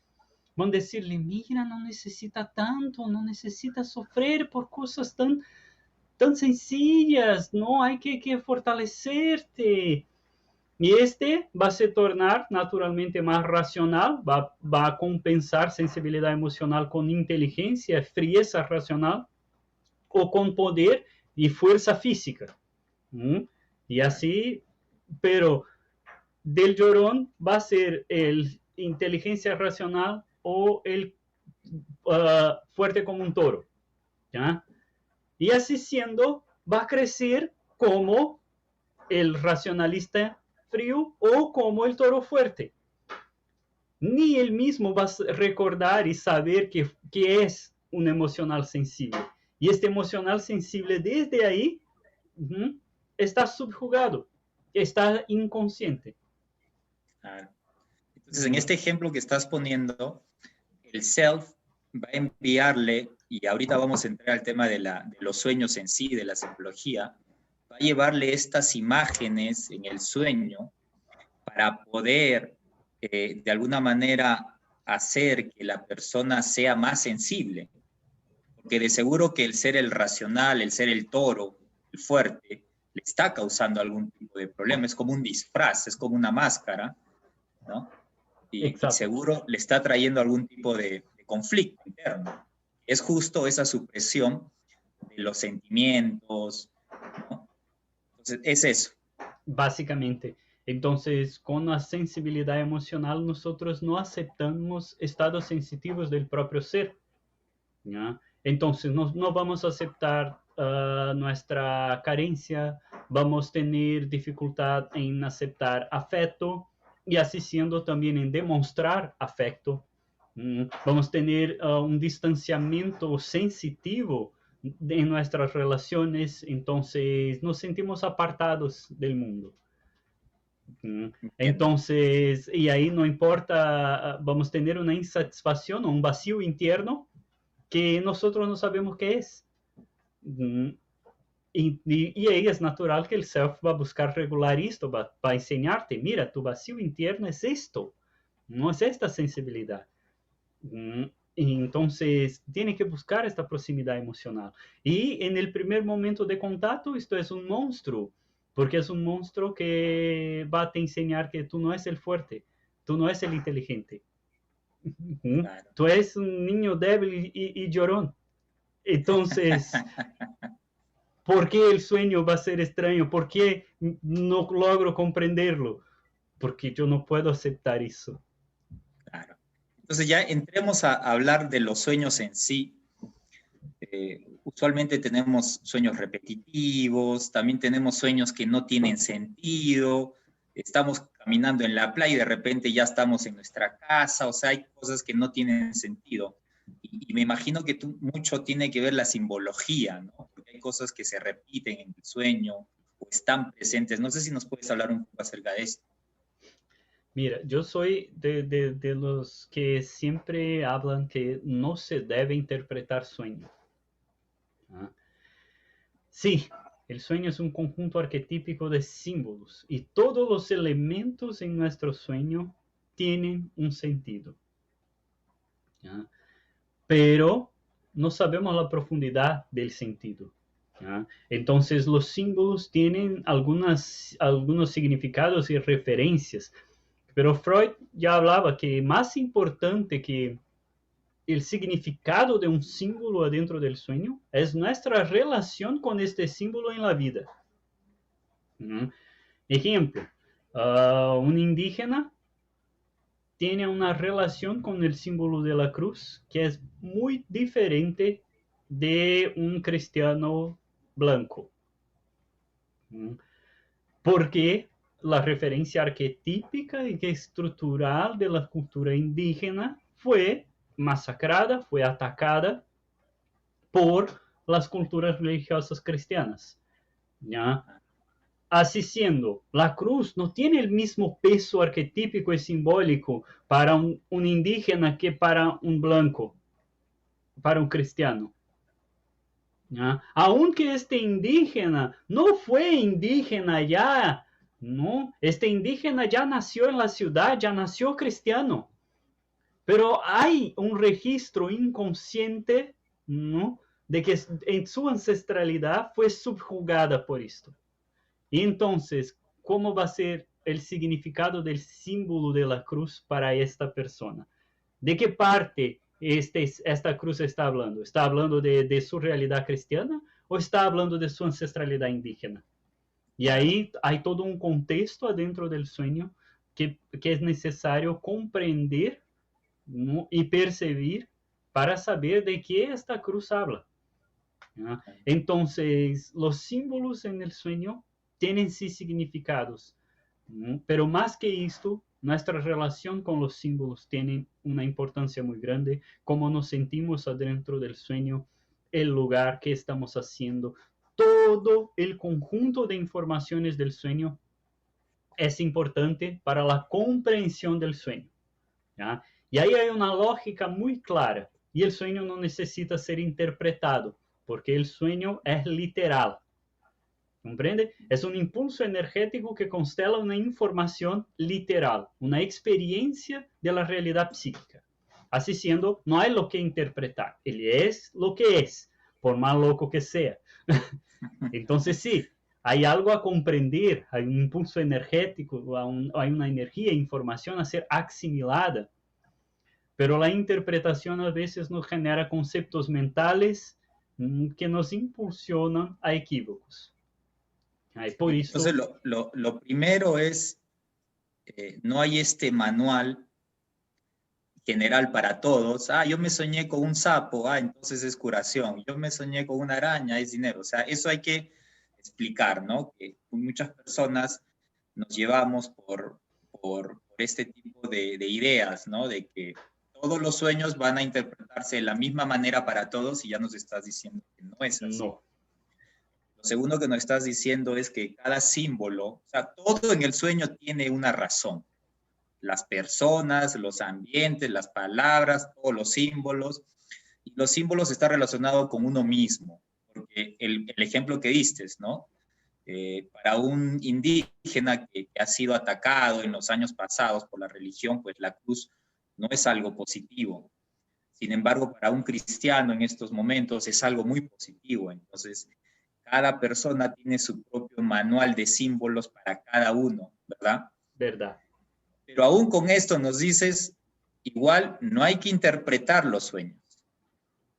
van a decirle, mira, no necesita tanto, no necesita sufrir por cosas tan sencillas, no hay que fortalecerte. Y este va a se tornar naturalmente más racional, va a compensar sensibilidad emocional con inteligencia, frieza racional, o con poder y fuerza física. Y así, pero del llorón va a ser el inteligencia racional o el fuerte como un toro, ¿ya? Y así siendo, va a crecer como el racionalista frío o como el toro fuerte. Ni él mismo va a recordar y saber que es un emocional sensible. Y este emocional sensible desde ahí está subjugado, está inconsciente. Claro. Entonces, en este ejemplo que estás poniendo, el self va a enviarle, y ahorita vamos a entrar al tema de los sueños en sí, de la simbología, va a llevarle estas imágenes en el sueño para poder, de alguna manera, hacer que la persona sea más sensible. Porque de seguro que el ser el racional, el ser el toro, el fuerte, le está causando algún tipo de problema. Es como un disfraz, es como una máscara, ¿no? Y seguro le está trayendo algún tipo de conflicto interno. Es justo esa supresión de los sentimientos, ¿no? Entonces, es eso. Básicamente. Entonces, con la sensibilidad emocional, nosotros no aceptamos estados sensitivos del propio ser, ¿ya? Entonces, no vamos a aceptar nuestra carencia, vamos a tener dificultad en aceptar afecto y así siendo también en demostrar afecto. Vamos a tener un distanciamiento sensitivo en nuestras relaciones, entonces nos sentimos apartados del mundo. Entonces, y ahí no importa, vamos a tener una insatisfacción o un vacío interno que nosotros no sabemos qué es. Y ahí es natural que el self va a buscar regular esto, va a enseñarte, mira, tu vacío interno es esto, no es esta sensibilidad. Entonces, tiene que buscar esta proximidad emocional. Y en el primer momento de contacto, esto es un monstruo, porque es un monstruo que va a te enseñar que tú no eres el fuerte, tú no eres el inteligente. Claro. Tú eres un niño débil y llorón. Entonces, ¿por qué el sueño va a ser extraño? ¿Por qué no logro comprenderlo? Porque yo no puedo aceptar eso. Claro. Entonces ya entremos a hablar de los sueños en sí. Usualmente tenemos sueños repetitivos, también tenemos sueños que no tienen sentido, estamos caminando en la playa y de repente ya estamos en nuestra casa, o sea, hay cosas que no tienen sentido. Y me imagino que mucho tiene que ver la simbología, ¿no? Porque hay cosas que se repiten en el sueño o están presentes. No sé si nos puedes hablar un poco acerca de esto. Mira, yo soy de los que siempre hablan que no se debe interpretar sueño. Sí, el sueño es un conjunto arquetípico de símbolos y todos los elementos en nuestro sueño tienen un sentido. ¿Ya? pero no sabemos la profundidad del sentido. ¿Ya? Entonces los símbolos tienen algunos significados y referencias, pero Freud ya hablaba que más importante que el significado de un símbolo adentro del sueño es nuestra relación con este símbolo en la vida. ¿Ya? Ejemplo, un indígena tiene una relación con el símbolo de la cruz que es muy diferente de un cristiano blanco. Porque la referencia arquetípica y estructural de la cultura indígena fue masacrada, fue atacada por las culturas religiosas cristianas. ¿Ya? Así siendo, la cruz no tiene el mismo peso arquetípico y simbólico para un indígena que para un blanco, para un cristiano. ¿Ya? Aunque este indígena no fue indígena ya, ¿no? Este indígena ya nació en la ciudad, ya nació cristiano, pero hay un registro inconsciente, ¿no? De que en su ancestralidad fue subjugada por esto. Y entonces, ¿cómo va a ser el significado del símbolo de la cruz para esta persona? ¿De qué parte esta cruz está hablando? ¿Está hablando de su realidad cristiana o está hablando de su ancestralidad indígena? Y ahí hay todo un contexto adentro del sueño que es necesario comprender, ¿no? Y percibir para saber de qué esta cruz habla. ¿Ya? Entonces, los símbolos en el sueño tienen sí significados, ¿no? Pero más que esto, nuestra relación con los símbolos tiene una importancia muy grande, cómo nos sentimos adentro del sueño, el lugar que estamos haciendo, todo el conjunto de informaciones del sueño es importante para la comprensión del sueño. ¿Ya? Y ahí hay una lógica muy clara, y el sueño no necesita ser interpretado, porque el sueño es literal. ¿Comprende? Es un impulso energético que constela una información literal, una experiencia de la realidad psíquica. Así siendo, no hay lo que interpretar. Él es lo que es, por más loco que sea. Entonces sí, hay algo a comprender, hay un impulso energético, hay una energía, información a ser asimilada, pero la interpretación a veces nos genera conceptos mentales que nos impulsionan a equívocos. Por Entonces, eso, lo primero es, no hay este manual general para todos. Ah, yo me soñé con un sapo, ah, entonces es curación. Yo me soñé con una araña, es dinero. O sea, eso hay que explicar, ¿no? Que muchas personas nos llevamos por este tipo de ideas, ¿no? De que todos los sueños van a interpretarse de la misma manera para todos y ya nos estás diciendo que no es así. no. Lo segundo que nos estás diciendo es que cada símbolo, o sea, todo en el sueño tiene una razón. Las personas, los ambientes, las palabras, todos los símbolos. Y los símbolos están relacionados con uno mismo. Porque el ejemplo que diste, ¿no? Para un indígena que ha sido atacado en los años pasados por la religión, pues la cruz no es algo positivo. Sin embargo, para un cristiano en estos momentos es algo muy positivo. Entonces, cada persona tiene su propio manual de símbolos para cada uno, ¿verdad? Verdad. Pero aún con esto nos dices, igual no hay que interpretar los sueños.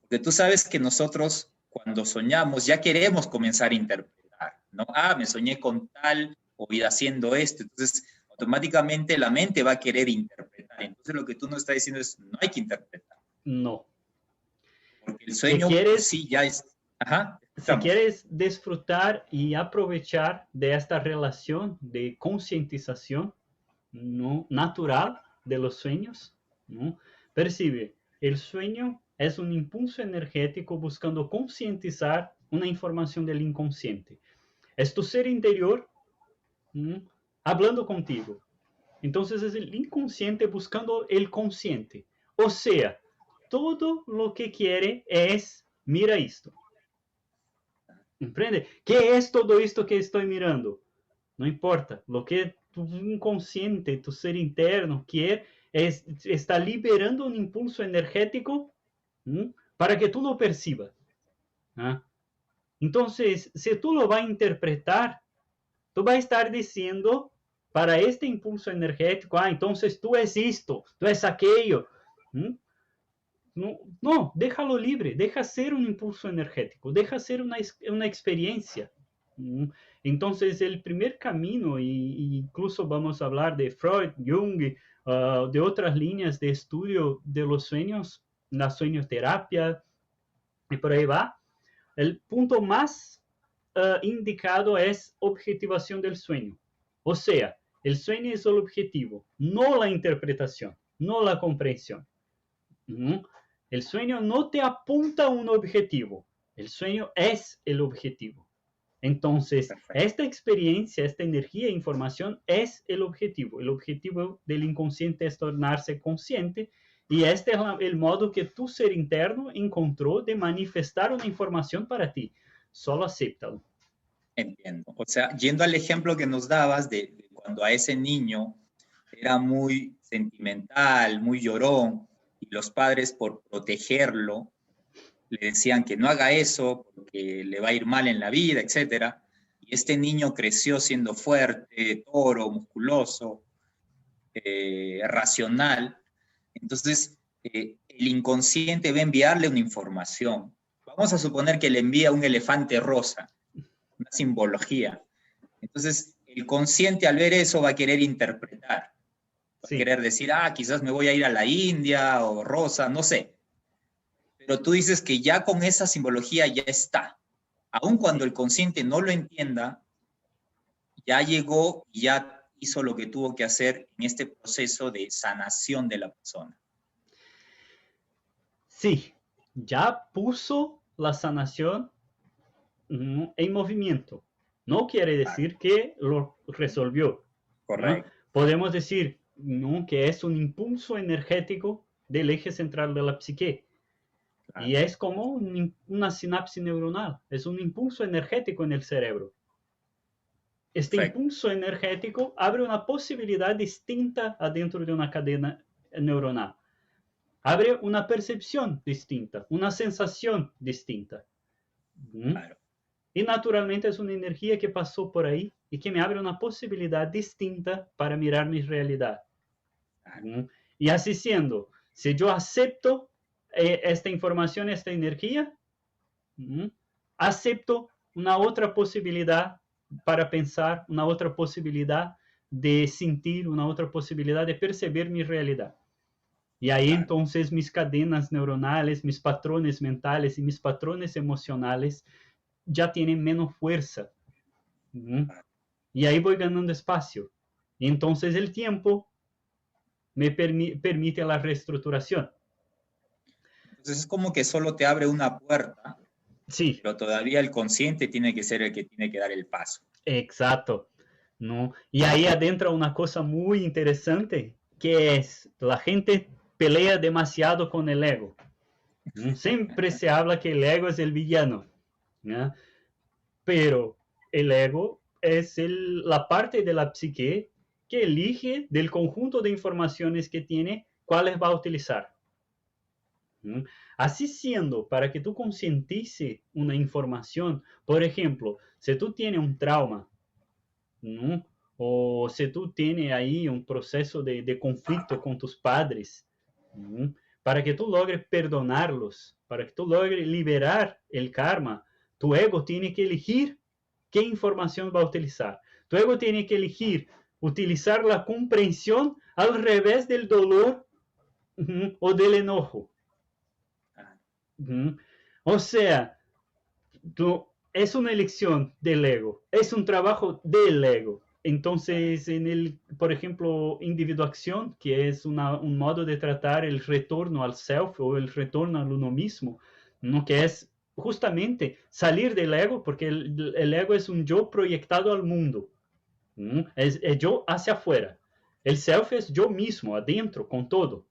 Porque tú sabes que nosotros cuando soñamos ya queremos comenzar a interpretar, ¿no? Ah, me soñé con tal o ir haciendo esto. Entonces, automáticamente la mente va a querer interpretar. Entonces, lo que tú nos estás diciendo es, no hay que interpretar. No. Porque el Si sueño por quieres, sí ya es... Ajá, si escuchamos. quieres disfrutar y aprovechar de esta relación de concientización, ¿no? Natural de los sueños, ¿no? Percibe, el sueño es un impulso energético buscando concientizar una información del inconsciente. Es tu ser interior, ¿no? Hablando contigo. Entonces es el inconsciente buscando el consciente. O sea, todo lo que quiere es, mira esto. ¿Comprende? ¿Qué es todo esto que estoy mirando? No importa. Lo que tu inconsciente, tu ser interno quiere, está liberando un impulso energético para que tú lo percibas. ¿Ah? Entonces, si tú lo vas a interpretar, tú vas a estar diciendo para este impulso energético, entonces tú es esto, tú es aquello. No, no, déjalo libre, deja ser un impulso energético, deja ser una experiencia. Entonces, el primer camino, y incluso vamos a hablar de Freud, Jung, de otras líneas de estudio de los sueños, la sueñoterapia, y por ahí va. El punto más indicado es objetivación del sueño. O sea, el sueño es el objetivo, no la interpretación, no la comprensión. El sueño no te apunta a un objetivo, el sueño es el objetivo. Entonces, Perfecto. esta experiencia, esta energía e información es el objetivo. El objetivo del inconsciente es tornarse consciente y este es el modo que tu ser interno encontró de manifestar una información para ti. Solo acéptalo. Entiendo. O sea, yendo al ejemplo que nos dabas de cuando a ese niño era muy sentimental, muy llorón, y los padres por protegerlo le decían que no haga eso porque le va a ir mal en la vida, etcétera. Y este niño creció siendo fuerte, toro, musculoso, racional. Entonces, el inconsciente va a enviarle una información. Vamos a suponer que le envía un elefante rosa, una simbología. Entonces, el consciente al ver eso va a querer interpretar. Va a Sí. querer decir, quizás me voy a ir a la India o rosa, no sé. Pero tú dices que ya con esa simbología ya está. Aun cuando Sí. el consciente no lo entienda, ya llegó y ya hizo lo que tuvo que hacer en este proceso de sanación de la persona. Sí, ya puso la sanación en movimiento. No quiere decir que lo resolvió. ¿No? Correcto. Podemos decir ¿no? que es un impulso energético del eje central de la psique. Claro. Y es como una sinapsis neuronal, es un impulso energético en el cerebro. Este Perfecto. impulso energético abre una posibilidad distinta adentro de una cadena neuronal. Abre una percepción distinta, una sensación distinta. Claro. Y naturalmente es una energía que pasó por ahí y que me abre una posibilidad distinta para mirar mi realidad. Claro. Y así siendo, si yo acepto esta información, esta energía, acepto una otra posibilidad para pensar, una otra posibilidad de sentir, una otra posibilidad de percibir mi realidad. Y ahí claro. Entonces mis cadenas neuronales, mis patrones mentales y mis patrones emocionales ya tienen menos fuerza. Y ahí voy ganando espacio. Y entonces el tiempo me permite la reestructuración. Entonces es como que solo te abre una puerta, sí. Pero todavía el consciente tiene que ser el que tiene que dar el paso. Exacto. ¿No? Y ahí adentra una cosa muy interesante, que es la gente pelea demasiado con el ego. Siempre se habla que el ego es el villano, ¿no? Pero el ego es la parte de la psique que elige del conjunto de informaciones que tiene cuáles va a utilizar. Así siendo, para que tú concientice una información, por ejemplo, si tú tienes un trauma, ¿no? O si tú tienes ahí un proceso de conflicto con tus padres, ¿no? Para que tú logres perdonarlos, para que tú logres liberar el karma, tu ego tiene que elegir qué información va a utilizar. Tu ego tiene que elegir utilizar la comprensión al revés del dolor o del enojo. O sea, es una elección del ego, es un trabajo del ego. Entonces, por ejemplo, individuación, que es un modo de tratar el retorno al self o el retorno al uno mismo, ¿no? Que es justamente salir del ego, porque el ego es un yo proyectado al mundo, es yo hacia afuera. El self es yo mismo, adentro, con todo.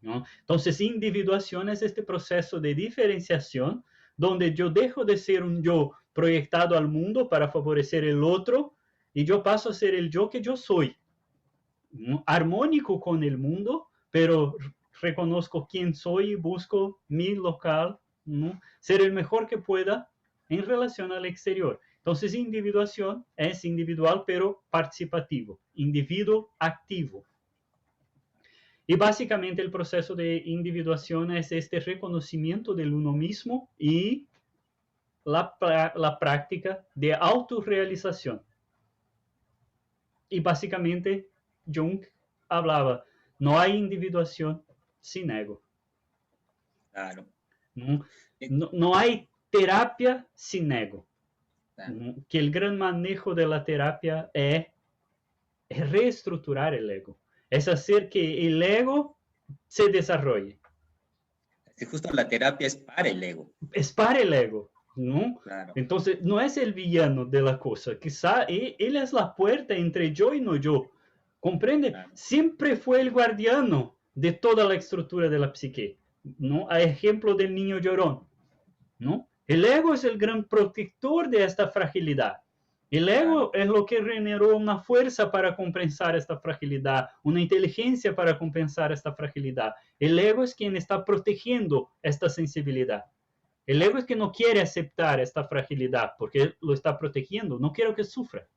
¿no? Entonces, individuación es este proceso de diferenciación donde yo dejo de ser un yo proyectado al mundo para favorecer el otro y yo paso a ser el yo que yo soy, ¿no? Armónico con el mundo, pero reconozco quién soy y busco mi local, ¿no? Ser el mejor que pueda en relación al exterior. Entonces, individuación es individual, pero participativo, individuo activo. Y básicamente el proceso de individuación es este reconocimiento del uno mismo y la práctica de autorrealización. Y básicamente Jung hablaba, no hay individuación sin ego. Claro. No hay terapia sin ego. Claro. Que el gran manejo de la terapia es reestructurar el ego. Es hacer que el ego se desarrolle. Es justo la terapia es para el ego. Es para el ego, ¿no? Claro. Entonces, no es el villano de la cosa. Quizá él es la puerta entre yo y no yo. ¿Comprende? Claro. Siempre fue el guardiano de toda la estructura de la psique, ¿no? A ejemplo del niño llorón, ¿no? El ego es el gran protector de esta fragilidad. El ego es lo que generó una fuerza para compensar esta fragilidad, una inteligencia para compensar esta fragilidad. El ego es quien está protegiendo esta sensibilidad. El ego es que no quiere aceptar esta fragilidad porque lo está protegiendo. No quiero que sufra.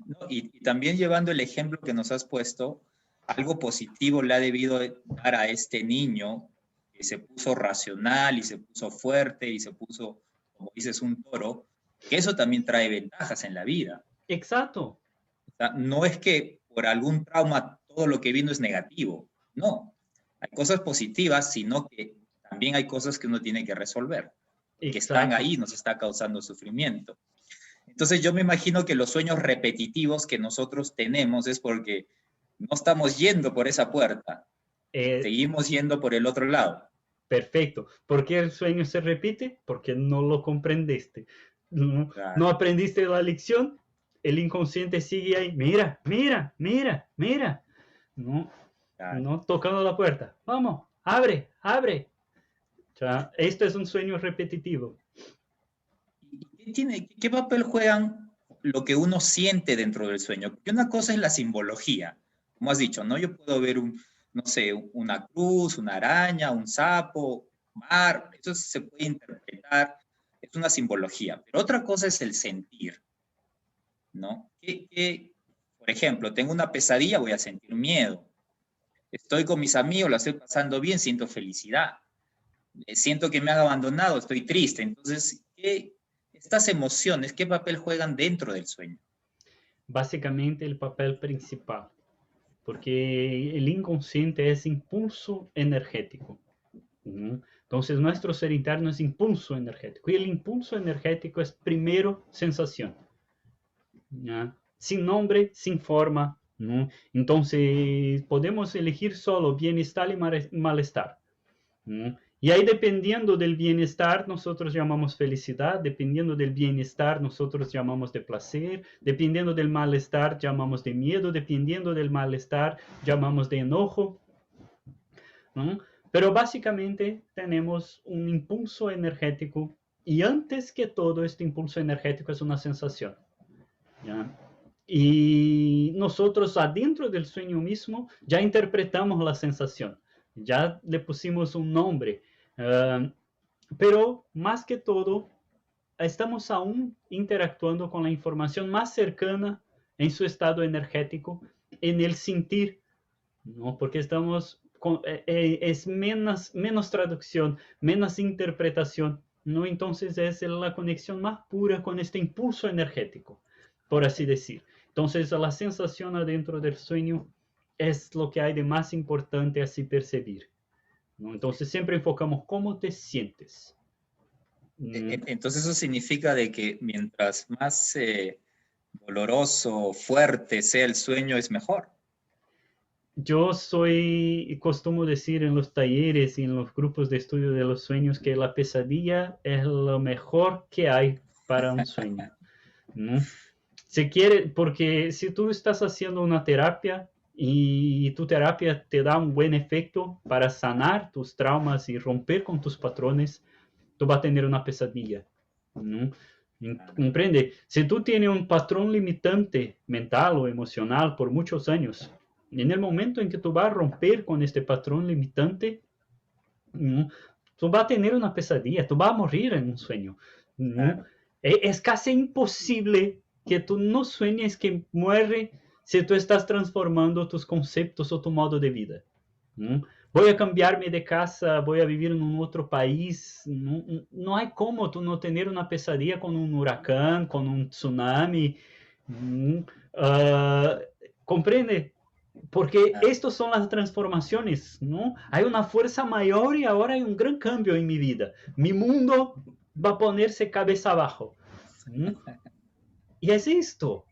¿No? Y también llevando el ejemplo que nos has puesto, algo positivo le ha debido dar a este niño que se puso racional y se puso fuerte y se puso, como dices, un toro, que eso también trae ventajas en la vida. Exacto. O sea, no es que por algún trauma todo lo que vino es negativo, no. Hay cosas positivas, sino que también hay cosas que uno tiene que resolver, que están ahí, nos está causando sufrimiento. Entonces yo me imagino que los sueños repetitivos que nosotros tenemos es porque no estamos yendo por esa puerta, seguimos yendo por el otro lado. Perfecto. ¿Por qué el sueño se repite? Porque no lo comprendiste. Claro. No aprendiste la lección, el inconsciente sigue ahí, mira, mira, mira, mira, no, claro. No tocando la puerta, vamos, abre, abre. O sea, esto es un sueño repetitivo. ¿Qué papel juegan lo que uno siente dentro del sueño? Porque una cosa es la simbología, como has dicho, ¿no? Yo puedo ver no sé, una cruz, una araña, un sapo, mar, eso se puede interpretar, es una simbología, pero otra cosa es el sentir, ¿no? Por ejemplo, tengo una pesadilla, voy a sentir miedo. Estoy con mis amigos, la estoy pasando bien, siento felicidad. Siento que me han abandonado, estoy triste. Entonces, estas emociones, ¿qué papel juegan dentro del sueño? Básicamente el papel principal, porque el inconsciente es impulso energético. Entonces, nuestro ser interno es impulso energético. Y el impulso energético es primero sensación. ¿Ya? Sin nombre, sin forma, ¿no? Entonces, podemos elegir solo bienestar y malestar, ¿no? Y ahí, dependiendo del bienestar, nosotros llamamos felicidad, dependiendo del bienestar, nosotros llamamos de placer, dependiendo del malestar, llamamos de miedo, dependiendo del malestar, llamamos de enojo, ¿no? Pero básicamente tenemos un impulso energético y antes que todo este impulso energético es una sensación, ¿ya? Y nosotros adentro del sueño mismo ya interpretamos la sensación, ya le pusimos un nombre, pero más que todo estamos aún interactuando con la información más cercana en su estado energético, en el sentir, ¿no? Porque estamos es menos traducción, menos interpretación, ¿no? Entonces es la conexión más pura con este impulso energético, por así decir. Entonces la sensación adentro del sueño es lo que hay de más importante así percibir, ¿no? Entonces siempre enfocamos cómo te sientes. Entonces eso significa de que mientras más doloroso, fuerte sea el sueño, es mejor. Yo costumo decir en los talleres y en los grupos de estudio de los sueños que la pesadilla es lo mejor que hay para un sueño, ¿no? Se quiere, porque si tú estás haciendo una terapia y tu terapia te da un buen efecto para sanar tus traumas y romper con tus patrones, tú vas a tener una pesadilla, ¿no? ¿Comprende? Si tú tienes un patrón limitante mental o emocional por muchos años, En el momento en que tú vas a romper con este patrón limitante, tú vas a tener una pesadilla, tú vas a morir en un sueño. claro, Es casi imposible que tú no sueñes que muere si tú estás transformando tus conceptos o tu modo de vida. Voy a cambiarme de casa, voy a vivir en un otro país. No hay como tú no tener una pesadilla con un huracán, con un tsunami. Uh, ¿Comprende? Porque claro. estas son las transformaciones, ¿no? Hay una fuerza mayor y ahora hay un gran cambio en mi vida. Mi mundo va a ponerse cabeza abajo. ¿Mm? Y es esto.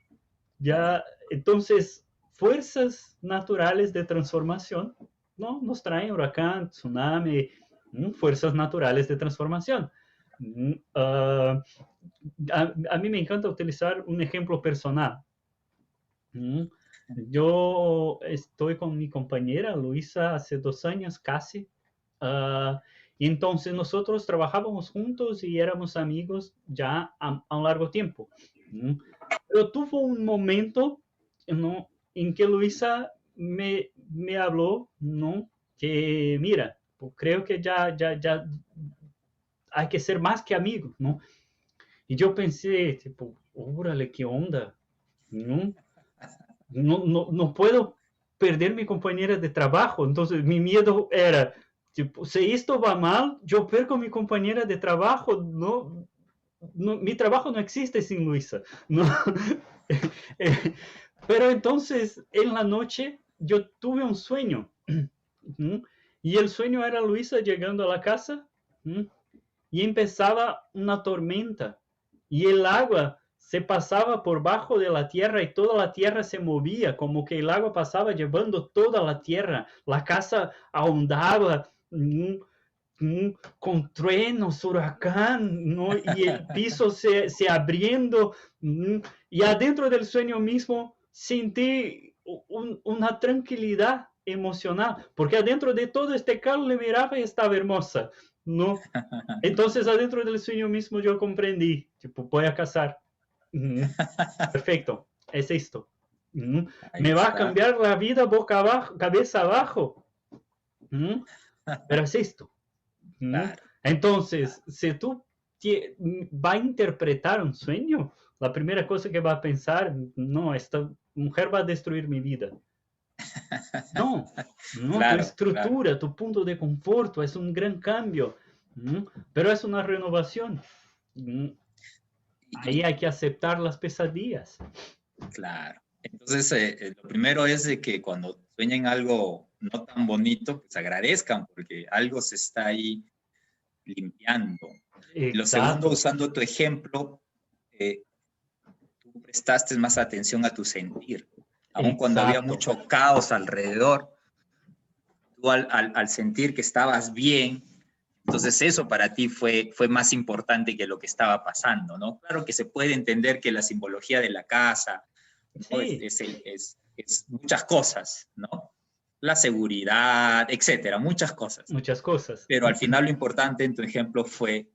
Ya, entonces, fuerzas naturales de transformación, ¿no? Nos traen huracán, tsunami, fuerzas naturales de transformación. A mí me encanta utilizar un ejemplo personal. Yo estoy con mi compañera Luisa hace 2 años casi. Y entonces nosotros trabajábamos juntos y éramos amigos ya a un largo tiempo. Pero tuvo un momento, ¿no?, en que Luisa me habló, ¿no?, que mira, pues creo que ya hay que ser más que amigos, ¿no? Y yo pensé, tipo, órale, ¿qué onda? ¿No? No puedo perder mi compañera de trabajo. Entonces mi miedo era, tipo, si esto va mal, yo perco mi compañera de trabajo. Mi trabajo no existe sin Luisa. No. Pero entonces en la noche yo tuve un sueño. Y el sueño era Luisa llegando a la casa y empezaba una tormenta. Y el agua se pasaba por bajo de la tierra y toda la tierra se movía, como que el agua pasaba llevando toda la tierra. La casa ahondaba con truenos, huracán, ¿no? Y el piso se abriendo. Y adentro del sueño mismo sentí una tranquilidad emocional, porque adentro de todo este caos le miraba y estaba hermosa, ¿no? Entonces, adentro del sueño mismo yo comprendí, tipo, voy a casar. Perfecto, es esto. Ahí Me va a está. cambiar la vida boca abajo, cabeza abajo. Pero es esto. Claro, Entonces, si tú va a interpretar un sueño, la primera cosa que va a pensar, no, esta mujer va a destruir mi vida. No, no, tu claro, claro. estructura, tu punto de conforto es un gran cambio, pero es una renovación. Ahí Y, hay que aceptar las pesadillas. claro. Entonces, lo primero es de que cuando sueñen algo no tan bonito, pues agradezcan porque algo se está ahí limpiando. Y lo segundo, Exacto. usando tu ejemplo, eh, tú prestaste más atención a tu sentir. Aun cuando había Exacto. mucho caos alrededor, tú al sentir que estabas bien, entonces eso para ti fue más importante que lo que estaba pasando, ¿no? Claro que se puede entender que la simbología de la casa, ¿no? Sí, Es muchas cosas, ¿no? La seguridad, etcétera, muchas cosas. muchas cosas. Pero al final lo importante en tu ejemplo fue,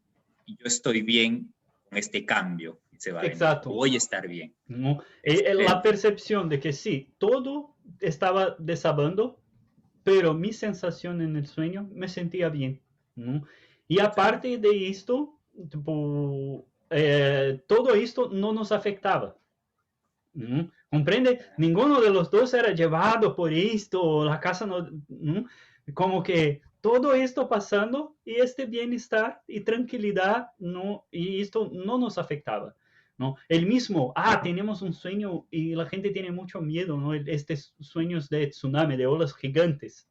yo estoy bien con este cambio que se va a venir, Exacto. voy a estar bien. ¿No? La Excelente. percepción de que sí, todo estaba desabando, pero mi sensación en el sueño me sentía bien, ¿no? Y Excelente. aparte de esto, tipo, todo esto no nos afectaba. ¿No? ¿Comprende? Ninguno de los dos era llevado por esto, la casa no, ¿no? Como que todo esto pasando y este bienestar y tranquilidad, ¿no? Y esto no nos afectaba, ¿no? El mismo, tenemos un sueño y la gente tiene mucho miedo, ¿no? Estos sueños de tsunami, de olas gigantes,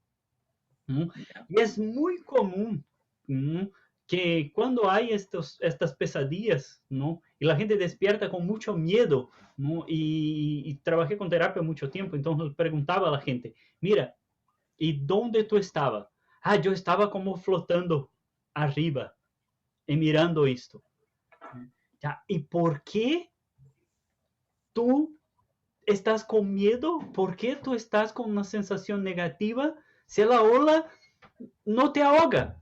¿no? Ya. Y es muy común, ¿no?, que cuando hay estas pesadillas, ¿no?, y la gente despierta con mucho miedo, ¿no?, y trabajé con terapia mucho tiempo, entonces preguntaba a la gente, mira, ¿y dónde tú estabas? Yo estaba como flotando arriba y mirando esto. ¿Ya? ¿Y por qué tú estás con miedo? ¿Por qué tú estás con una sensación negativa si la ola no te ahoga?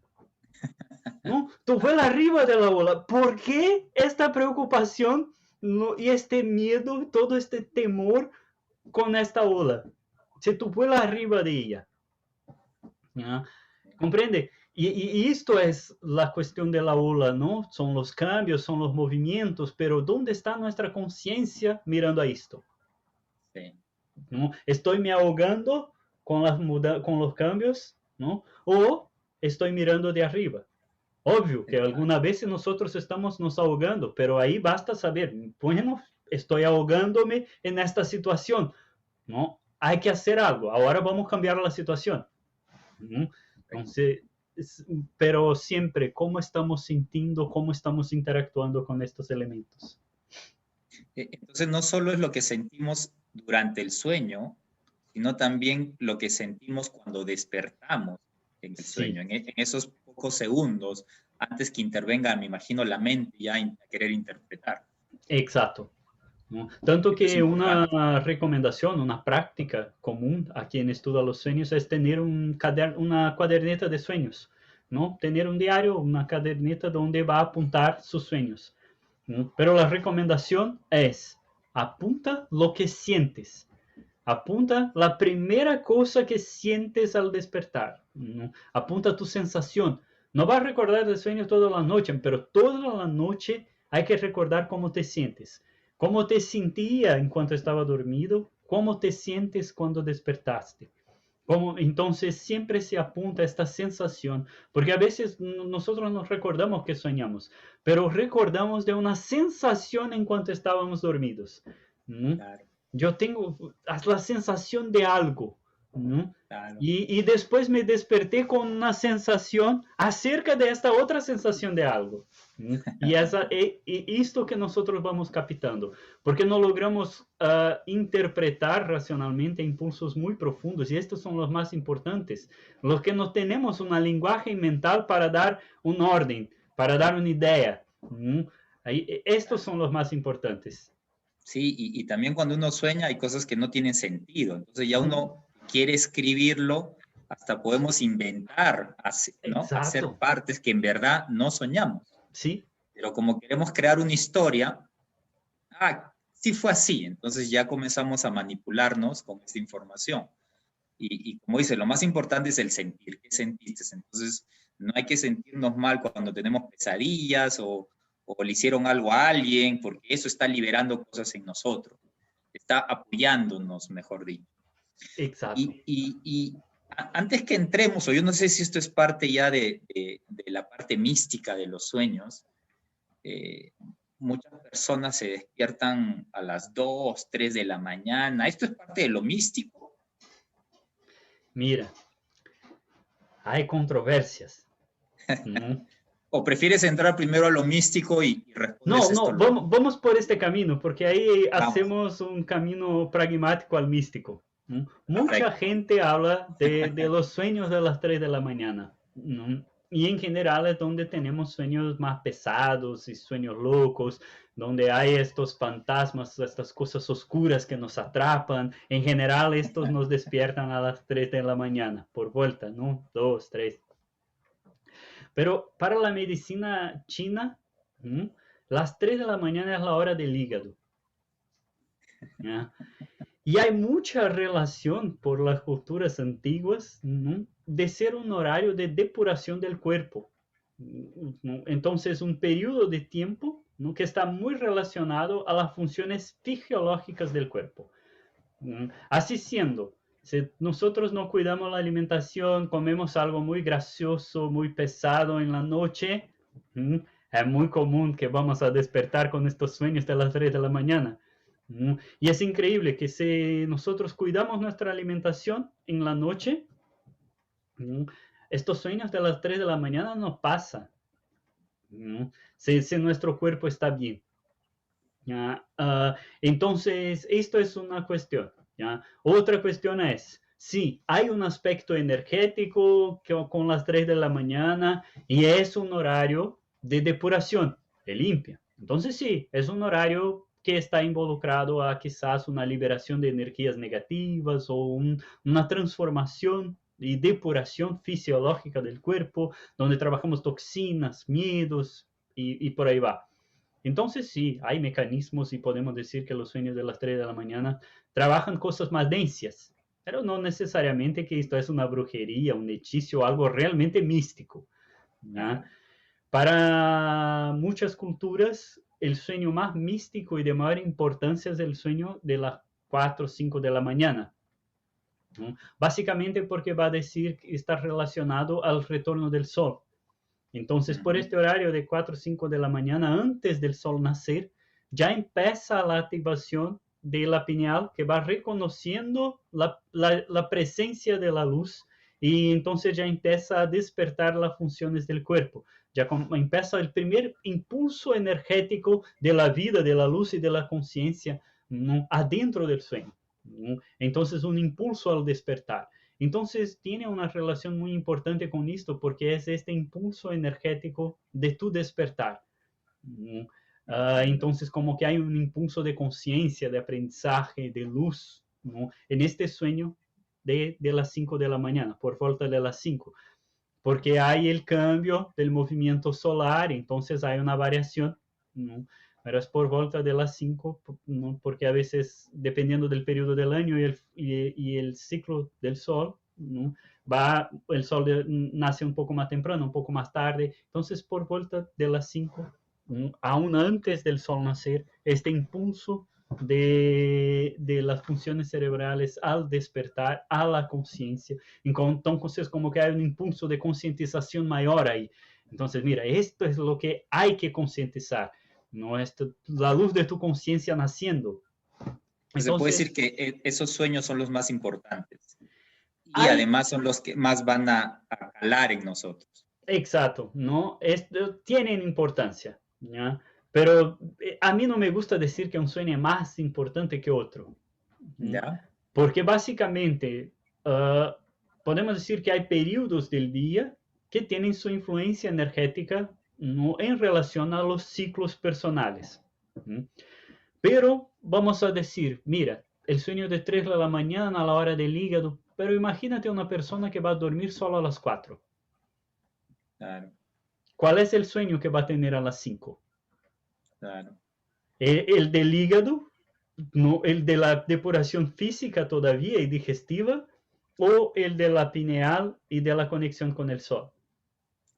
¿No? Tú vuelas arriba de la ola. ¿Por qué esta preocupación, no, y este miedo, todo este temor con esta ola? se tú vuelas arriba de ella. ¿Ya? ¿Comprende? Y esto es la cuestión de la ola, ¿no? Son los cambios, son los movimientos, pero ¿dónde está nuestra conciencia mirando a esto? Sí. ¿No? ¿Estoy me ahogando con, con los cambios? ¿No? ¿O estoy mirando de arriba? Obvio que algunas veces nosotros estamos nos ahogando, pero ahí basta saber, bueno, estoy ahogándome en esta situación, ¿no? Hay que hacer algo, ahora vamos a cambiar la situación. ¿No? Entonces, pero siempre, ¿cómo estamos sintiendo, cómo estamos interactuando con estos elementos? Entonces, no solo es lo que sentimos durante el sueño, sino también lo que sentimos cuando despertamos en el sueño, Sí. en esos pocos segundos, antes que intervenga, me imagino, la mente ya a querer interpretar. Exacto. ¿No? Tanto Esto es que importante. una recomendación, una práctica común a quien estudia los sueños es tener una cuaderneta de sueños, ¿no? Tener un diario, una caderneta donde va a apuntar sus sueños. ¿No? Pero la recomendación es, apunta lo que sientes. Apunta la primera cosa que sientes al despertar. ¿No? Apunta tu sensación. No vas a recordar el sueño toda la noche, pero toda la noche hay que recordar cómo te sientes. Cómo te sentía en cuanto estaba dormido, cómo te sientes cuando despertaste. Entonces siempre se apunta a esta sensación, porque a veces nosotros nos recordamos que soñamos, pero recordamos de una sensación en cuanto estábamos dormidos. ¿No? Claro, Yo tengo la sensación de algo, ¿no? claro. Y después me desperté con una sensación acerca de esta otra sensación de algo. ¿No? Y esto que nosotros vamos captando, porque no logramos interpretar racionalmente impulsos muy profundos, y estos son los más importantes, los que no tenemos un lenguaje mental para dar un orden, para dar una idea. ¿No? Estos son los más importantes. Sí, y también cuando uno sueña hay cosas que no tienen sentido. Entonces ya uno quiere escribirlo, hasta podemos inventar, ¿no? Hacer Exacto. partes que en verdad no soñamos. Sí. Pero como queremos crear una historia, sí fue así. Entonces ya comenzamos a manipularnos con esta información. Y como dice, lo más importante es el sentir. ¿Qué sentiste? Entonces no hay que sentirnos mal cuando tenemos pesadillas o le hicieron algo a alguien, porque eso está liberando cosas en nosotros. Está apoyándonos, mejor dicho. Exacto. Y antes que entremos, o yo no sé si esto es parte ya de la parte mística de los sueños, muchas personas se despiertan a las 2, 3 de la mañana. ¿Esto es parte de lo místico? Mira, hay controversias. ¿No? ¿O prefieres entrar primero a lo místico y respondes No, esto no, luego? vamos por este camino, porque ahí Vamos, hacemos un camino pragmático al místico. ¿No? Mucha perfecto. gente habla de los sueños de las 3 de la mañana. ¿No? Y en general es donde tenemos sueños más pesados y sueños locos, donde hay estos fantasmas, estas cosas oscuras que nos atrapan. En general, estos nos despiertan a las 3 de la mañana, por vuelta, ¿no? 2, 3. Pero para la medicina china, ¿no? Las 3 de la mañana es la hora del hígado. ¿Ya? Y hay mucha relación por las culturas antiguas, ¿no? De ser un horario de depuración del cuerpo. ¿No? Entonces, un periodo de tiempo, ¿no? Que está muy relacionado a las funciones fisiológicas del cuerpo. Así siendo, si nosotros no cuidamos la alimentación, comemos algo muy gracioso, muy pesado en la noche, es muy común que vamos a despertar con estos sueños de las 3 de la mañana. Y es increíble que si nosotros cuidamos nuestra alimentación en la noche, estos sueños de las 3 de la mañana no pasan. Si nuestro cuerpo está bien. ¿Ya? Entonces, esto es una cuestión. ¿Ya? Otra cuestión es, sí, hay un aspecto energético que, con las 3 de la mañana y es un horario de depuración, de limpia. Entonces, sí, es un horario que está involucrado a quizás una liberación de energías negativas o una transformación y depuración fisiológica del cuerpo, donde trabajamos toxinas, miedos y por ahí va. Entonces sí, hay mecanismos y podemos decir que los sueños de las 3 de la mañana trabajan cosas más densas. pero no necesariamente que esto es una brujería, un hechizo o algo realmente místico. ¿Ya? Para muchas culturas, el sueño más místico y de mayor importancia es el sueño de las 4 o 5 de la mañana. ¿No? Básicamente porque va a decir que está relacionado al retorno del sol. Entonces, por este horario de 4 o 5 de la mañana, antes del sol nacer, ya empieza la activación de la pineal que va reconociendo la presencia de la luz y entonces ya empieza a despertar las funciones del cuerpo. Ya empieza el primer impulso energético de la vida, de la luz y de la conciencia, ¿no? Adentro del sueño, ¿no? Entonces, un impulso al despertar. Entonces, tiene una relación muy importante con esto porque es este impulso energético de tu despertar. ¿No? Entonces, como que hay un impulso de conciencia, de aprendizaje, de luz, ¿no? En este sueño de las 5 de la mañana, por volta de las 5, porque hay el cambio del movimiento solar, entonces hay una variación, ¿no? Pero es por volta de las 5, ¿no? Porque a veces, dependiendo del periodo del año y el ciclo del sol, ¿no? El sol nace un poco más temprano, un poco más tarde, entonces por volta de las 5, ¿no? Aún antes del sol nacer, este impulso de las funciones cerebrales al despertar a la conciencia. Entonces, como que hay un impulso de concientización mayor ahí. Entonces, mira, esto es lo que hay que concientizar, ¿no? La luz de tu conciencia naciendo. Se puede Entonces, decir que esos sueños son los más importantes y hay, además son los que más van a calar en nosotros. exacto, ¿no? Esto tienen importancia, ¿ya? Pero a mí no me gusta decir que un sueño es más importante que otro, ¿no? ¿Ya? Porque básicamente uh, podemos decir que hay periodos del día que tienen su influencia energética, ¿no? En relación a los ciclos personales, ¿no? Pero vamos a decir, mira, el sueño de 3 de la mañana a la hora del hígado, pero imagínate una persona que va a dormir solo a las 4. Claro, ¿Cuál es el sueño que va a tener a las 5? claro. El del hígado, no el de la depuración física todavía y digestiva, o el de la pineal y de la conexión con el sol.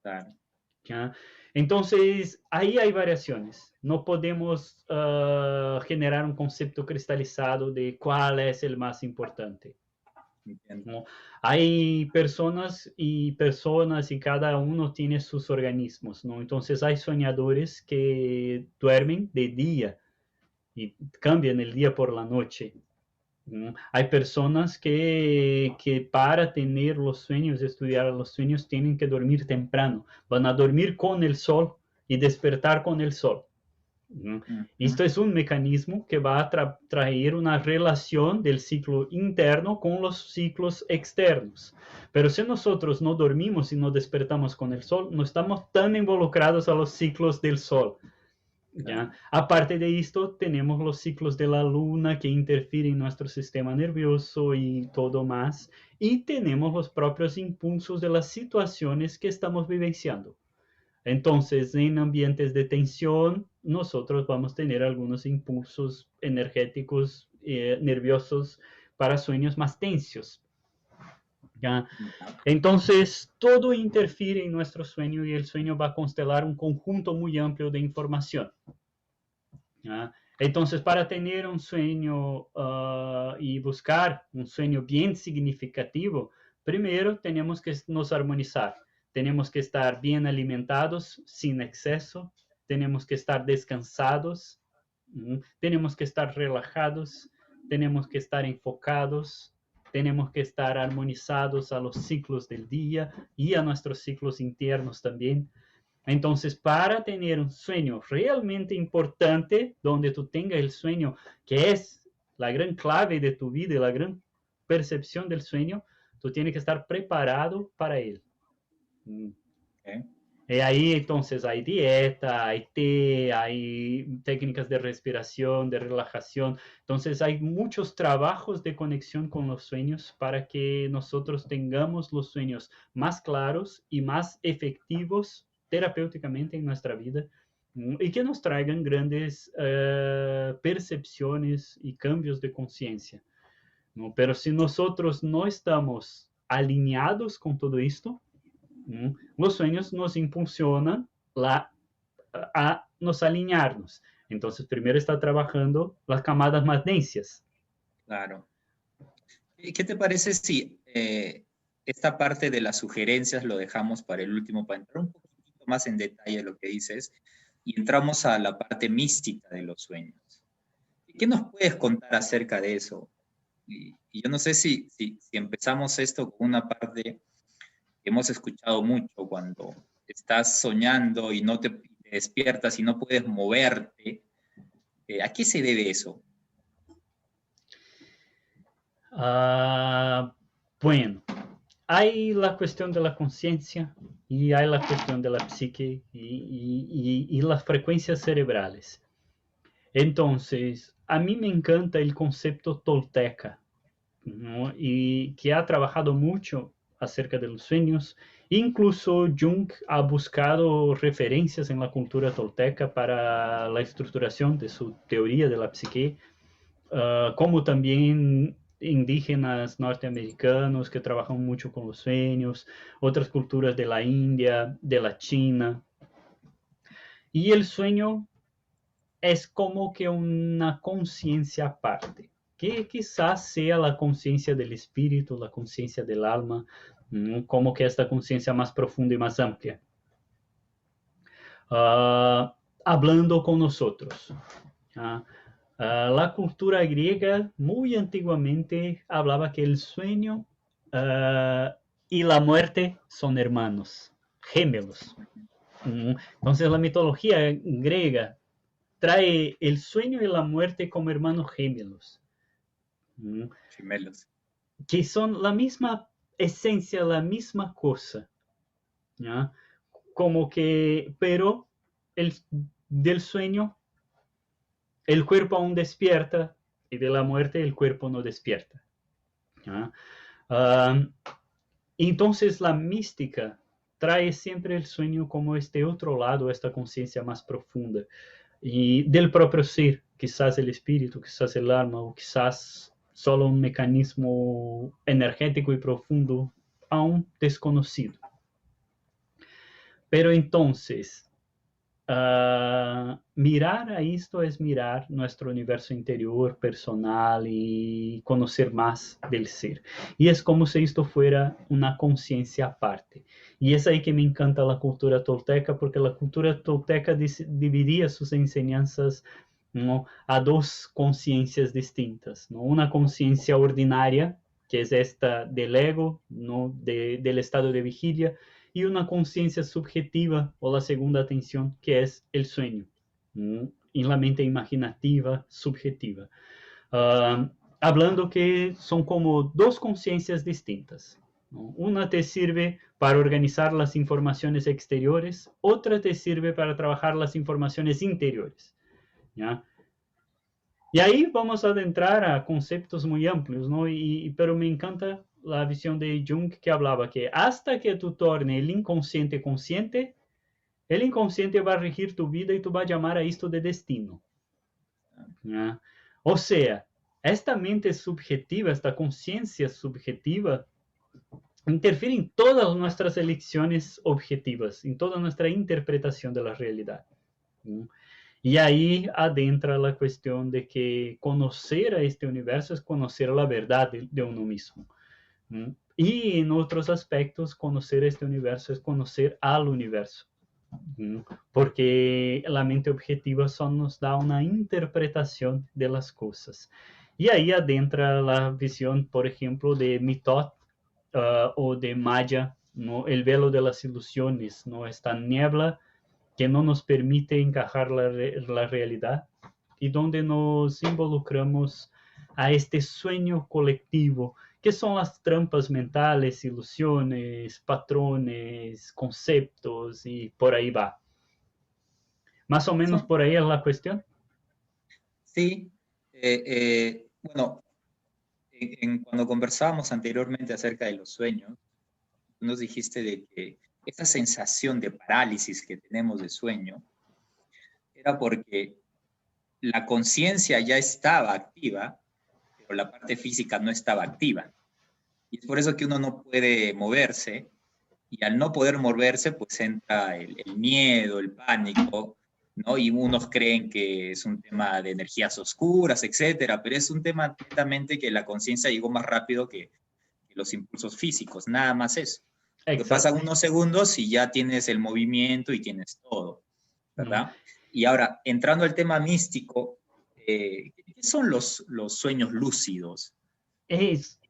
Claro. ¿Ya? Entonces, ahí hay variaciones. No podemos generar un concepto cristalizado de cuál es el más importante. Entiendo. ¿No? Hay personas y cada uno tiene sus organismos, ¿no? Entonces hay soñadores que duermen de día y cambian el día por la noche. ¿No? Hay personas que para tener los sueños, estudiar los sueños, tienen que dormir temprano. Van a dormir con el sol y despertar con el sol. ¿No? Esto es un mecanismo que va a traer una relación del ciclo interno con los ciclos externos. Pero si nosotros no dormimos y no despertamos con el sol, no estamos tan involucrados a los ciclos del sol. ¿Ya? Claro. Aparte de esto, tenemos los ciclos de la luna que interfieren en nuestro sistema nervioso y todo más. Y tenemos los propios impulsos de las situaciones que estamos vivenciando. Entonces, en ambientes de tensión, nosotros vamos a tener algunos impulsos energéticos, nerviosos para sueños más tensos. ¿Ya? Entonces, todo interfiere en nuestro sueño y el sueño va a constelar un conjunto muy amplio de información. ¿Ya? Entonces, para tener un sueño y buscar un sueño bien significativo, primero tenemos que nos armonizar. Tenemos que estar bien alimentados, sin exceso. Tenemos que estar descansados. Tenemos que estar relajados. Tenemos que estar enfocados. Tenemos que estar armonizados a los ciclos del día y a nuestros ciclos internos también. Entonces, para tener un sueño realmente importante, donde tú tengas el sueño, que es la gran clave de tu vida y la gran percepción del sueño, tú tienes que estar preparado para él. Okay. Y ahí entonces hay dieta, hay té, hay técnicas de respiración, de relajación. Entonces hay muchos trabajos de conexión con los sueños para que nosotros tengamos los sueños más claros y más efectivos terapéuticamente en nuestra vida y que nos traigan grandes percepciones y cambios de conciencia. ¿no? Pero si nosotros no estamos alineados con todo esto, ¿no? Los sueños nos impulsionan a nos alinearnos. Entonces, primero está trabajando las camadas más densas. Claro. ¿Y qué te parece si esta parte de las sugerencias lo dejamos para el último, para entrar un poquito más en detalle de lo que dices, y entramos a la parte mística de los sueños? ¿Qué nos puedes contar acerca de eso? Y yo no sé si empezamos esto con una parte que hemos escuchado mucho cuando estás soñando y no te despiertas y no puedes moverte. ¿A qué se debe eso? Bueno, hay la cuestión de la conciencia y hay la cuestión de la psique y las frecuencias cerebrales. Entonces, a mí me encanta el concepto tolteca, ¿no? Y que ha trabajado mucho acerca de los sueños. Incluso Jung ha buscado referencias en la cultura tolteca para la estructuración de su teoría de la psique, como también indígenas norteamericanos que trabajan mucho con los sueños, otras culturas de la India, de la China. Y el sueño es como que una conciencia aparte, que quizás sea la conciencia del espíritu, la conciencia del alma, como que esta conciencia más profunda y más amplia, hablando con nosotros. La cultura griega muy antiguamente hablaba que el sueño y la muerte son hermanos, gemelos. Entonces la mitología griega trae el sueño y la muerte como hermanos gemelos, Gemelos. que son la misma esencia, la misma cosa, ¿ya? Como que, pero el, del sueño el cuerpo aún despierta y de la muerte el cuerpo no despierta, ¿ya? Entonces la mística trae siempre el sueño como este otro lado, esta conciencia más profunda y del propio ser, quizás el espíritu, quizás el alma, o quizás solo un mecanismo energético y profundo aún desconocido. Pero entonces, mirar a esto es mirar nuestro universo interior, personal y conocer más del ser. Y es como si esto fuera una conciencia aparte. Y es ahí que me encanta la cultura tolteca, porque la cultura tolteca dividía sus enseñanzas, ¿no?, a dos conciencias distintas, ¿no? Una conciencia ordinaria, que es esta del ego, ¿no?, del estado de vigilia, y una conciencia subjetiva o la segunda atención, que es el sueño, en la mente imaginativa, subjetiva. Hablando que son como dos conciencias distintas, ¿no? Una te sirve para organizar las informaciones exteriores, otra te sirve para trabajar las informaciones interiores, ¿ya? Y ahí vamos a adentrar a conceptos muy amplios, ¿no? Pero me encanta la visión de Jung, que hablaba que hasta que tú torne el inconsciente consciente, el inconsciente va a regir tu vida y tú vas a llamar a esto de destino, ¿ya? O sea, esta mente subjetiva, esta conciencia subjetiva, interfiere en todas nuestras elecciones objetivas, en toda nuestra interpretación de la realidad, ¿no? Y ahí adentra la cuestión de que conocer a este universo es conocer la verdad de uno mismo. Y en otros aspectos, conocer este universo es conocer al universo. Porque la mente objetiva solo nos da una interpretación de las cosas. Y ahí adentra la visión, por ejemplo, de Mitot o de Maya, ¿no?, el velo de las ilusiones, ¿no?, esta niebla que no nos permite encajar la realidad y donde nos involucramos a este sueño colectivo, que son las trampas mentales, ilusiones, patrones, conceptos y por ahí va. Más o menos por ahí es la cuestión. Sí, bueno, cuando conversábamos anteriormente acerca de los sueños, nos dijiste de que esa sensación de parálisis que tenemos de sueño era porque la conciencia ya estaba activa, pero pero la parte física no estaba activa. Y es por eso que uno no puede moverse, y al no poder moverse, pues entra el miedo, el pánico, ¿no? Y unos creen que es un tema de energías oscuras, etcétera, pero es un tema netamente que la conciencia llegó más rápido que los impulsos físicos, nada más eso. Porque Exacto. pasan unos segundos y ya tienes el movimiento y tienes todo, Mm. ¿verdad? Y ahora, entrando al tema místico, ¿qué son los sueños lúcidos?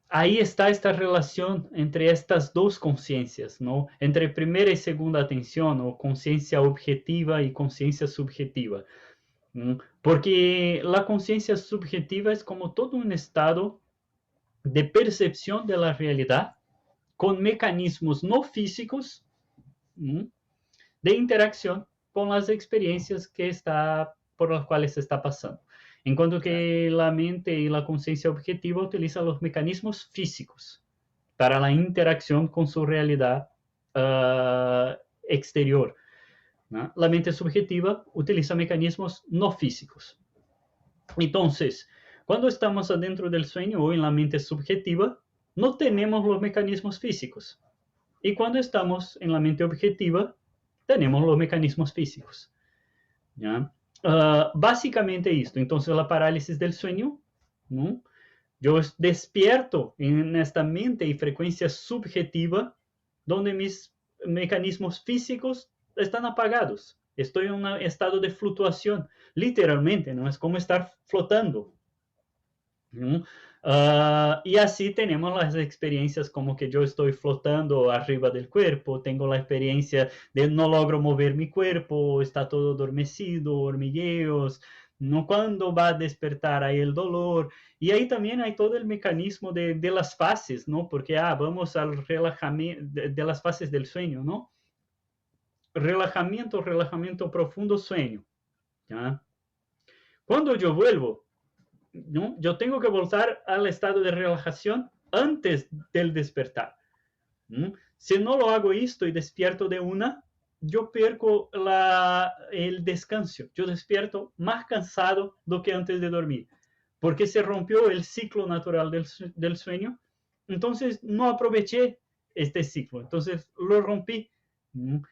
Ahí está esta relación entre estas dos conciencias, ¿no? Entre primera y segunda atención, o conciencia objetiva y conciencia subjetiva. Porque la conciencia subjetiva es como todo un estado de percepción de la realidad con mecanismos no físicos de interacción con las experiencias por las cuales se está pasando. En cuanto que la mente y la conciencia objetiva utilizan los mecanismos físicos para la interacción con su realidad exterior, ¿no? La mente subjetiva utiliza mecanismos no físicos. Entonces, cuando estamos adentro del sueño o en la mente subjetiva, no tenemos los mecanismos físicos. Y cuando estamos en la mente objetiva, tenemos los mecanismos físicos. ¿Ya? Básicamente esto. Entonces, la parálisis del sueño, ¿no? Yo despierto en esta mente y frecuencia subjetiva, donde mis mecanismos físicos están apagados. Estoy en un estado de fluctuación, literalmente, ¿no? Es como estar flotando. Y así tenemos las experiencias como que yo estoy flotando arriba del cuerpo, tengo la experiencia de no logro mover mi cuerpo, está todo adormecido, hormigueos, no cuando va a despertar ahí el dolor, y ahí también hay todo el mecanismo de las fases, ¿no? Porque vamos al relajamiento de las fases del sueño, ¿no? Relajamiento profundo, sueño, ¿ya? Cuando yo vuelvo, ¿no? Yo tengo que voltar al estado de relajación antes del despertar. ¿No? Si no lo hago esto y despierto de una, yo pierdo el descanso. Yo despierto más cansado do que antes de dormir, porque se rompió el ciclo natural del sueño. Entonces no aproveché este ciclo, entonces lo rompí.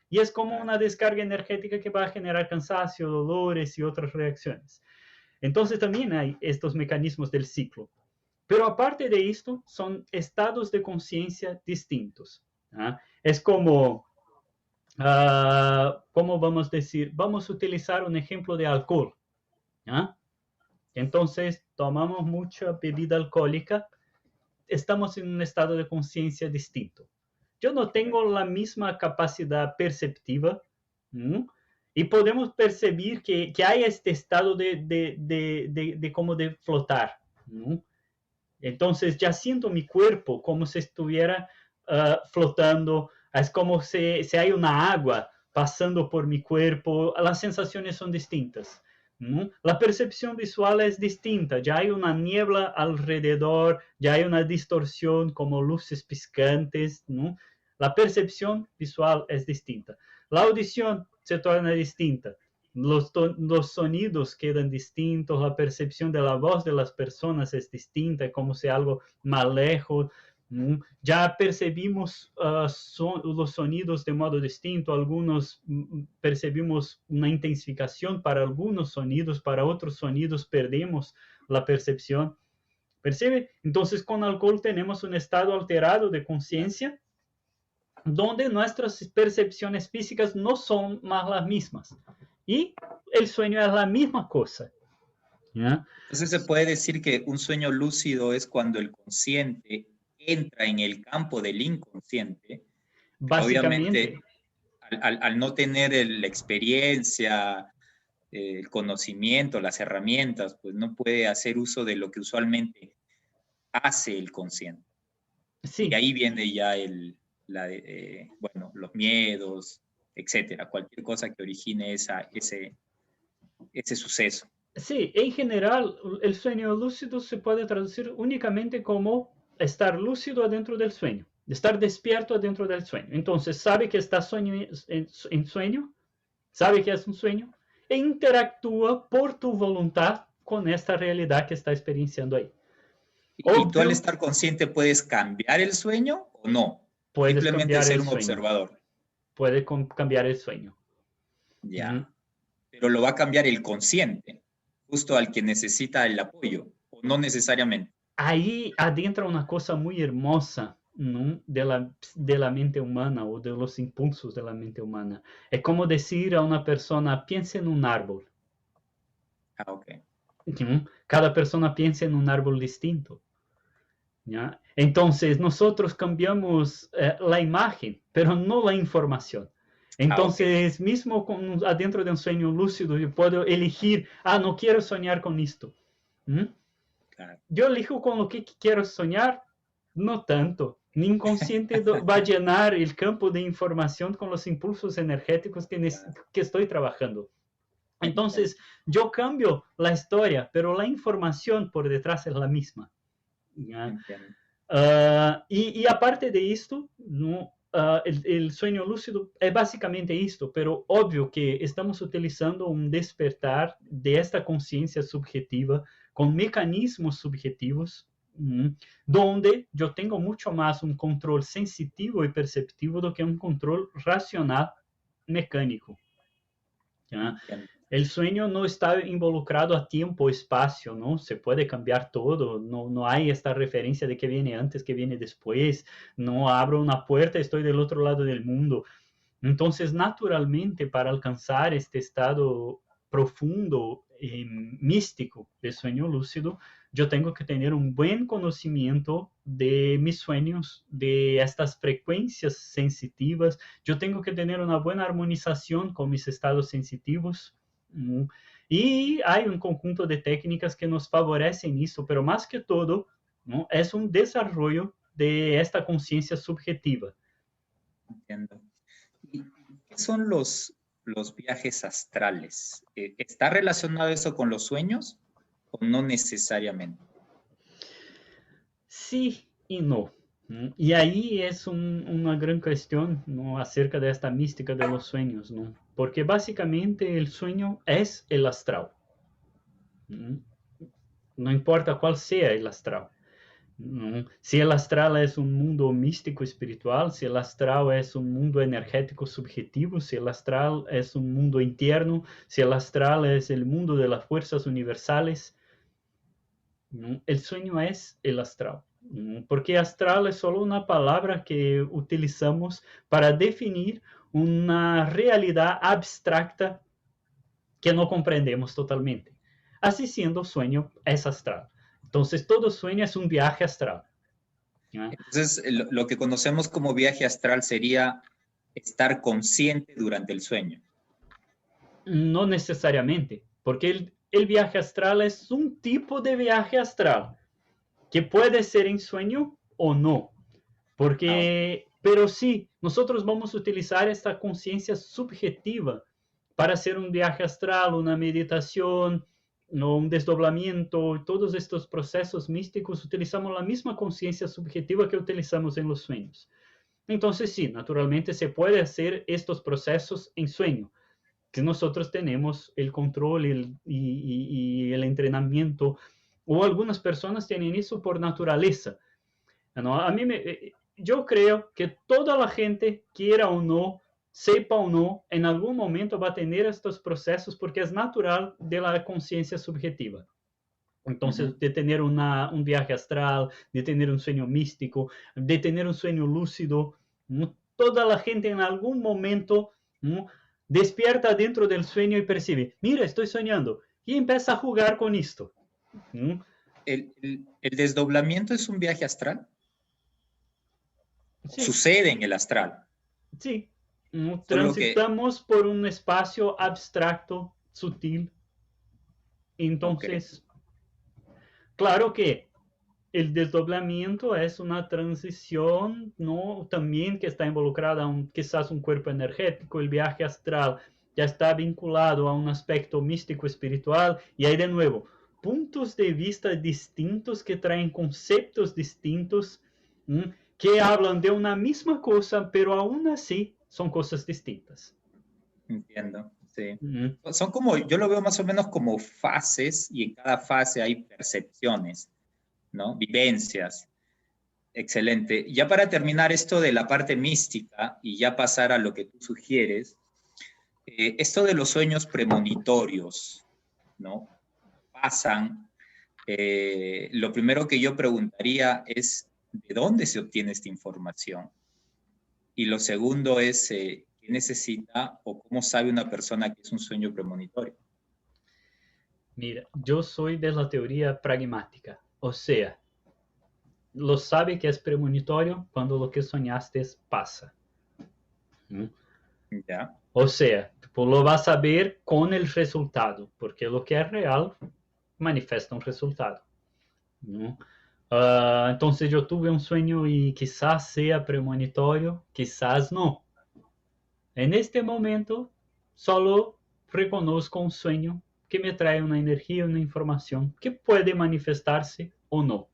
Y es como una descarga energética que va a generar cansancio, dolores y otras reacciones. Entonces también hay estos mecanismos del ciclo. Pero aparte de esto, son estados de conciencia distintos. Es como, ¿cómo vamos a decir? Vamos a utilizar un ejemplo de alcohol. Entonces, tomamos mucha bebida alcohólica, estamos en un estado de conciencia distinto. Yo no tengo la misma capacidad perceptiva, y podemos percibir que hay este estado de como de flotar. Entonces ya siento mi cuerpo como si estuviera flotando, es como si hay una agua pasando por mi cuerpo, las sensaciones son distintas. La percepción visual es distinta, ya hay una niebla alrededor, ya hay una distorsión como luces piscantes, la percepción visual es distinta. La audición se torna distinta. Los sonidos quedan distintos, la percepción de la voz de las personas es distinta, como si algo más lejos. Ya percibimos los sonidos de modo distinto, algunos percibimos una intensificación para algunos sonidos, para otros sonidos perdemos la percepción. ¿Percibe? Entonces con alcohol tenemos un estado alterado de conciencia, donde nuestras percepciones físicas no son más las mismas. Y el sueño es la misma cosa. ¿Ya? Entonces se puede decir que un sueño lúcido es cuando el consciente entra en el campo del inconsciente, pero Básicamente. obviamente al no tener la experiencia, el conocimiento, las herramientas, pues no puede hacer uso de lo que usualmente hace el consciente. Sí. Y ahí viene ya bueno, los miedos, etcétera, cualquier cosa que origine ese suceso. Sí, en general, el sueño lúcido se puede traducir únicamente como estar lúcido adentro del sueño, estar despierto adentro del sueño. Entonces, sabe que está en sueño, sabe que es un sueño, e interactúa por tu voluntad con esta realidad que está experienciando ahí. ¿Y tú al Obvio, estar consciente puedes cambiar el sueño o no? puedes Simplemente cambiar ser el un sueño. observador. Puede cambiar el sueño. Ya. Ujú. Pero lo va a cambiar el consciente, justo al que necesita el apoyo, o no necesariamente. Ahí adentra una cosa muy hermosa, ¿no? De la mente humana o de los impulsos de la mente humana. Es como decir a una persona, piensa en un árbol. Ah, ok. ¿No? Cada persona piensa en un árbol distinto. ¿Ya? Entonces, nosotros cambiamos la imagen, pero no la información. Ah, ok. Entonces, mismo adentro de un sueño lúcido, yo puedo elegir, no quiero soñar con esto. ¿Mm? Claro. Yo elijo con lo que quiero soñar, no tanto. Mi inconsciente va a llenar el campo de información con los impulsos energéticos Claro. que estoy trabajando. Entiendo. Entonces, yo cambio la historia, pero la información por detrás es la misma. ¿Ya? Entiendo. Y aparte de esto, ¿no? El sueño lúcido es básicamente esto, pero obvio que estamos utilizando un despertar de esta conciencia subjetiva con mecanismos subjetivos, donde yo tengo mucho más un control sensitivo y perceptivo do que un control racional mecánico. ¿Ya? Entiendo. El sueño no está involucrado a tiempo, espacio, ¿no? Se puede cambiar todo, no hay esta referencia de que viene antes, que viene después, no abro una puerta, estoy del otro lado del mundo. Entonces, naturalmente, para alcanzar este estado profundo y místico de sueño lúcido, yo tengo que tener un buen conocimiento de mis sueños, de estas frecuencias sensitivas, yo tengo que tener una buena armonización con mis estados sensitivos. Y hay un conjunto de técnicas que nos favorecen eso, pero más que todo, ¿no? Es un desarrollo de esta conciencia subjetiva. Entiendo. ¿Y qué son los viajes astrales? ¿Está relacionado eso con los sueños o no necesariamente? Sí y no. Y ahí es una gran cuestión, ¿no? Acerca de esta mística de los sueños, ¿no? Porque básicamente el sueño es el astral. ¿No? No importa cuál sea el astral. ¿No? Si el astral es un mundo místico espiritual, si el astral es un mundo energético subjetivo, si el astral es un mundo interno, si el astral es el mundo de las fuerzas universales, ¿no? El sueño es el astral, ¿no? Porque astral es solo una palabra que utilizamos para definir una realidad abstracta que no comprendemos totalmente. Así siendo, sueño es astral. Entonces, todo sueño es un viaje astral. ¿No? Entonces, lo que conocemos como viaje astral sería estar consciente durante el sueño. No necesariamente, porque el viaje astral es un tipo de viaje astral que puede ser en sueño o no. Ah, ok. Pero sí, nosotros vamos a utilizar esta conciencia subjetiva para hacer un viaje astral, una meditación, no, un desdoblamiento, todos estos procesos místicos, utilizamos la misma conciencia subjetiva que utilizamos en los sueños. Entonces, sí, naturalmente se puede hacer estos procesos en sueño, que nosotros tenemos el control y el entrenamiento, o algunas personas tienen eso por naturaleza. ¿No? Yo creo que toda la gente, quiera o no, sepa o no, en algún momento va a tener estos procesos porque es natural de la conciencia subjetiva. Ujú. Entonces, de tener un viaje astral, de tener un sueño místico, de tener un sueño lúcido, ¿no? Toda la gente en algún momento, ¿no? Despierta dentro del sueño y percibe, mira, estoy soñando, y empieza a jugar con esto. ¿No? ¿El desdoblamiento es un viaje astral? ¿O Sí, sucede en el astral? sí, Solo que, transitamos por un espacio abstracto, sutil. ok, Entonces, claro que el desdoblamiento es una transición, ¿no? También que está involucrada quizás un cuerpo energético, el viaje astral ya está vinculado a un aspecto místico espiritual y hay de nuevo puntos de vista distintos que traen conceptos distintos, que hablan de una misma cosa, pero aún así son cosas distintas. entiendo, sí. ¿Mm? Son como, yo lo veo más o menos como fases y en cada fase hay percepciones. ¿no? Vivencias. Excelente. Ya para terminar esto de la parte mística y ya pasar a lo que tú sugieres, esto de los sueños premonitorios, ¿no? Pasan. Lo primero que yo preguntaría es, ¿de dónde se obtiene esta información? Y lo segundo es, ¿qué necesita o cómo sabe una persona que es un sueño premonitorio? Mira, yo soy de la teoría pragmática, o sea, lo sabe que es premonitorio cuando lo que soñaste pasa. ¿Mm? ¿Ya? O sea, tú lo vas a ver con el resultado, porque lo que es real manifiesta un resultado, ¿no? Entonces yo tuve un sueño y quizás sea premonitorio, quizás no. En este momento, solo reconozco un sueño que me trae una energía, una información que puede manifestarse o no.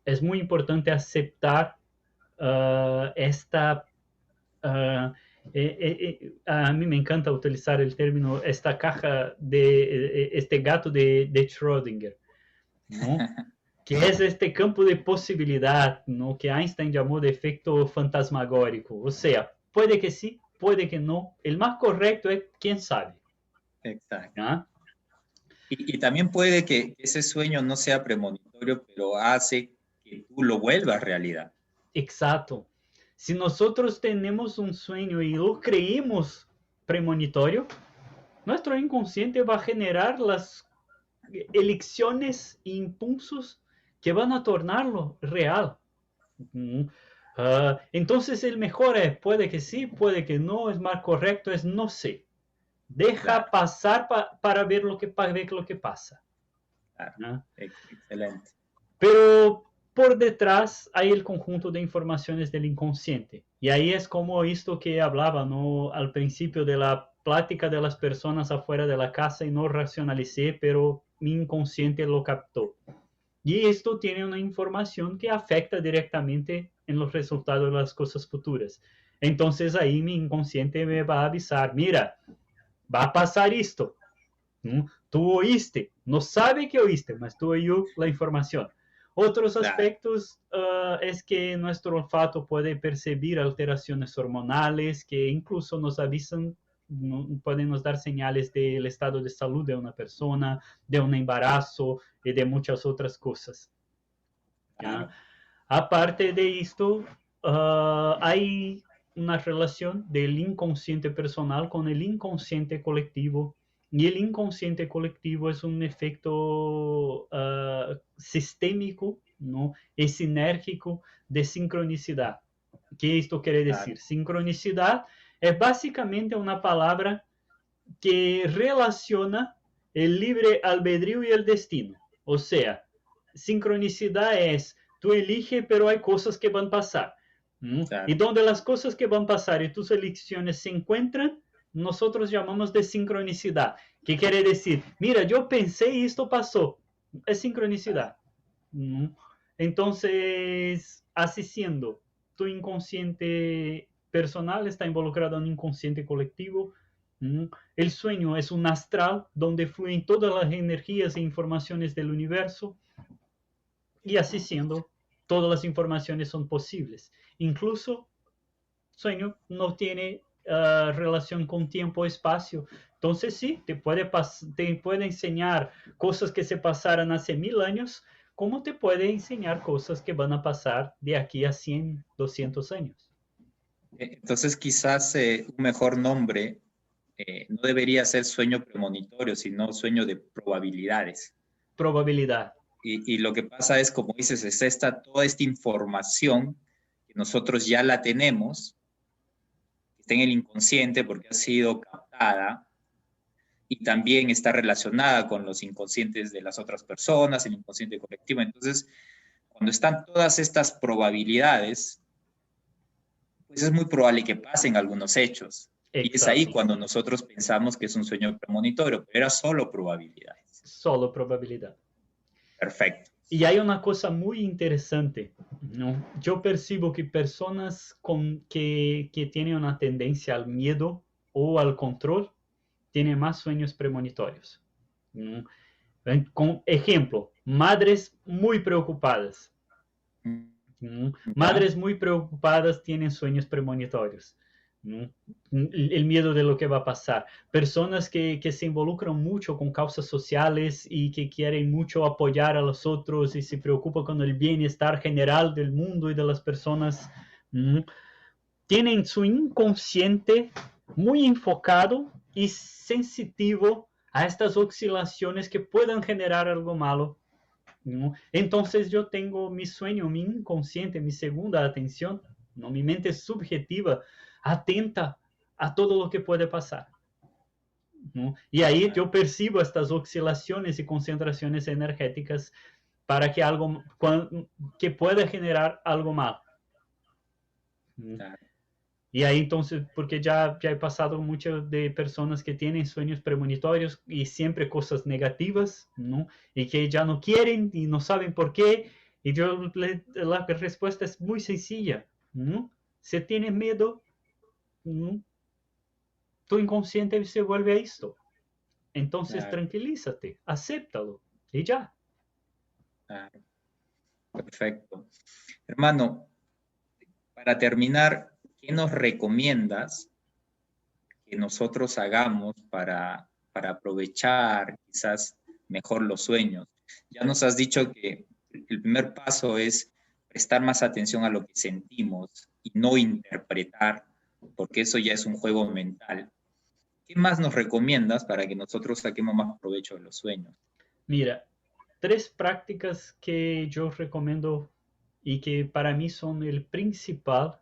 Es muy importante aceptar esta... uh, a mí me encanta utilizar el término, esta caja de este gato de Schrödinger, ¿no? Que es este campo de posibilidad, ¿no? Que Einstein llamó de efecto fantasmagórico. O sea, puede que sí, puede que no. El más correcto es quién sabe. Exacto. ¿Ah? Y también puede que ese sueño no sea premonitorio, pero hace que tú lo vuelvas realidad. Exacto. Si nosotros tenemos un sueño y lo creímos premonitorio, nuestro inconsciente va a generar las elecciones e impulsos que van a tornarlo real. Entonces el mejor es, puede que sí, puede que no, es más correcto, es no sé. Deja Claro, pasar para ver ver lo que pasa. claro. ¿No? Excelente. Pero por detrás hay el conjunto de informaciones del inconsciente. Y ahí es como esto que hablaba, ¿no? Al principio de la plática de las personas afuera de la casa y no racionalicé, pero mi inconsciente lo captó. Y esto tiene una información que afecta directamente en los resultados de las cosas futuras. Entonces ahí mi inconsciente me va a avisar, mira, va a pasar esto. Tú oíste, no sabe que oíste, mas tú oyó la información. Otros Claro, aspectos es que nuestro olfato puede percibir alteraciones hormonales que incluso nos avisan, pueden nos dar señales del estado de salud de una persona, de un embarazo y de muchas otras cosas. ¿Ya? claro. Aparte de esto, hay una relación del inconsciente personal con el inconsciente colectivo. Y el inconsciente colectivo es un efecto sistémico, ¿no? Es sinérgico de sincronicidad. ¿Qué esto quiere Claro. decir? Sincronicidad es básicamente una palabra que relaciona el libre albedrío y el destino. O sea, sincronicidad es, tú eliges, pero hay cosas que van a pasar. Y Claro. donde las cosas que van a pasar y tus elecciones se encuentran, nosotros llamamos de sincronicidad. ¿Qué quiere decir? Mira, yo pensé y esto pasó. Es sincronicidad. Entonces, así siendo, tu inconsciente personal está involucrado en un inconsciente colectivo. El sueño es un astral donde fluyen todas las energías e informaciones del universo y así siendo, todas las informaciones son posibles. Incluso sueño no tiene relación con tiempo o espacio. Entonces sí, te puede enseñar cosas que se pasaron hace 1000 años, como te puede enseñar cosas que van a pasar de aquí a 100, 200 años. Entonces quizás un mejor nombre no debería ser sueño premonitorio, sino sueño de probabilidades. Probabilidad. Y lo que pasa es, como dices, es toda esta información que nosotros ya la tenemos, que está en el inconsciente porque ha sido captada y también está relacionada con los inconscientes de las otras personas, el inconsciente colectivo. Entonces, cuando están todas estas probabilidades, pues es muy probable que pasen algunos hechos. Y es ahí Exacto. cuando nosotros pensamos que es un sueño premonitorio, pero era solo probabilidades. Solo probabilidad. Perfecto. Y hay una cosa muy interesante, ¿no? Yo percibo que personas que tienen una tendencia al miedo o al control tienen más sueños premonitorios, ¿no? Con ejemplo, madres muy preocupadas. ¿Ya? Madres muy preocupadas tienen sueños premonitorios. ¿No? El miedo de lo que va a pasar. Personas que se involucran mucho con causas sociales y que quieren mucho apoyar a los otros y se preocupan con el bienestar general del mundo y de las personas. ¿No? Tienen su inconsciente muy enfocado y sensitivo a estas oscilaciones que puedan generar algo malo. ¿No? Entonces yo tengo mi sueño, mi inconsciente, mi segunda atención, ¿no? Mi mente subjetiva, atenta a todo lo que puede pasar. ¿No? Y ahí yo percibo estas oscilaciones y concentraciones energéticas para que algo que pueda generar algo mal. ¿No? Y ahí entonces, porque ya he pasado mucho de personas que tienen sueños premonitorios y siempre cosas negativas, ¿no? Y que ya no quieren y no saben por qué. Y yo, la respuesta es muy sencilla, ¿no? Si tienes miedo, ¿no? Tu inconsciente se vuelve a esto. Entonces Claro, tranquilízate, acéptalo y ya. claro, perfecto. Hermano, para terminar, ¿qué nos recomiendas que nosotros hagamos para aprovechar quizás mejor los sueños? Ya nos has dicho que el primer paso es prestar más atención a lo que sentimos y no interpretar, porque eso ya es un juego mental. ¿Qué más nos recomiendas para que nosotros saquemos más provecho de los sueños? Mira, tres prácticas que yo recomiendo y que para mí son el principal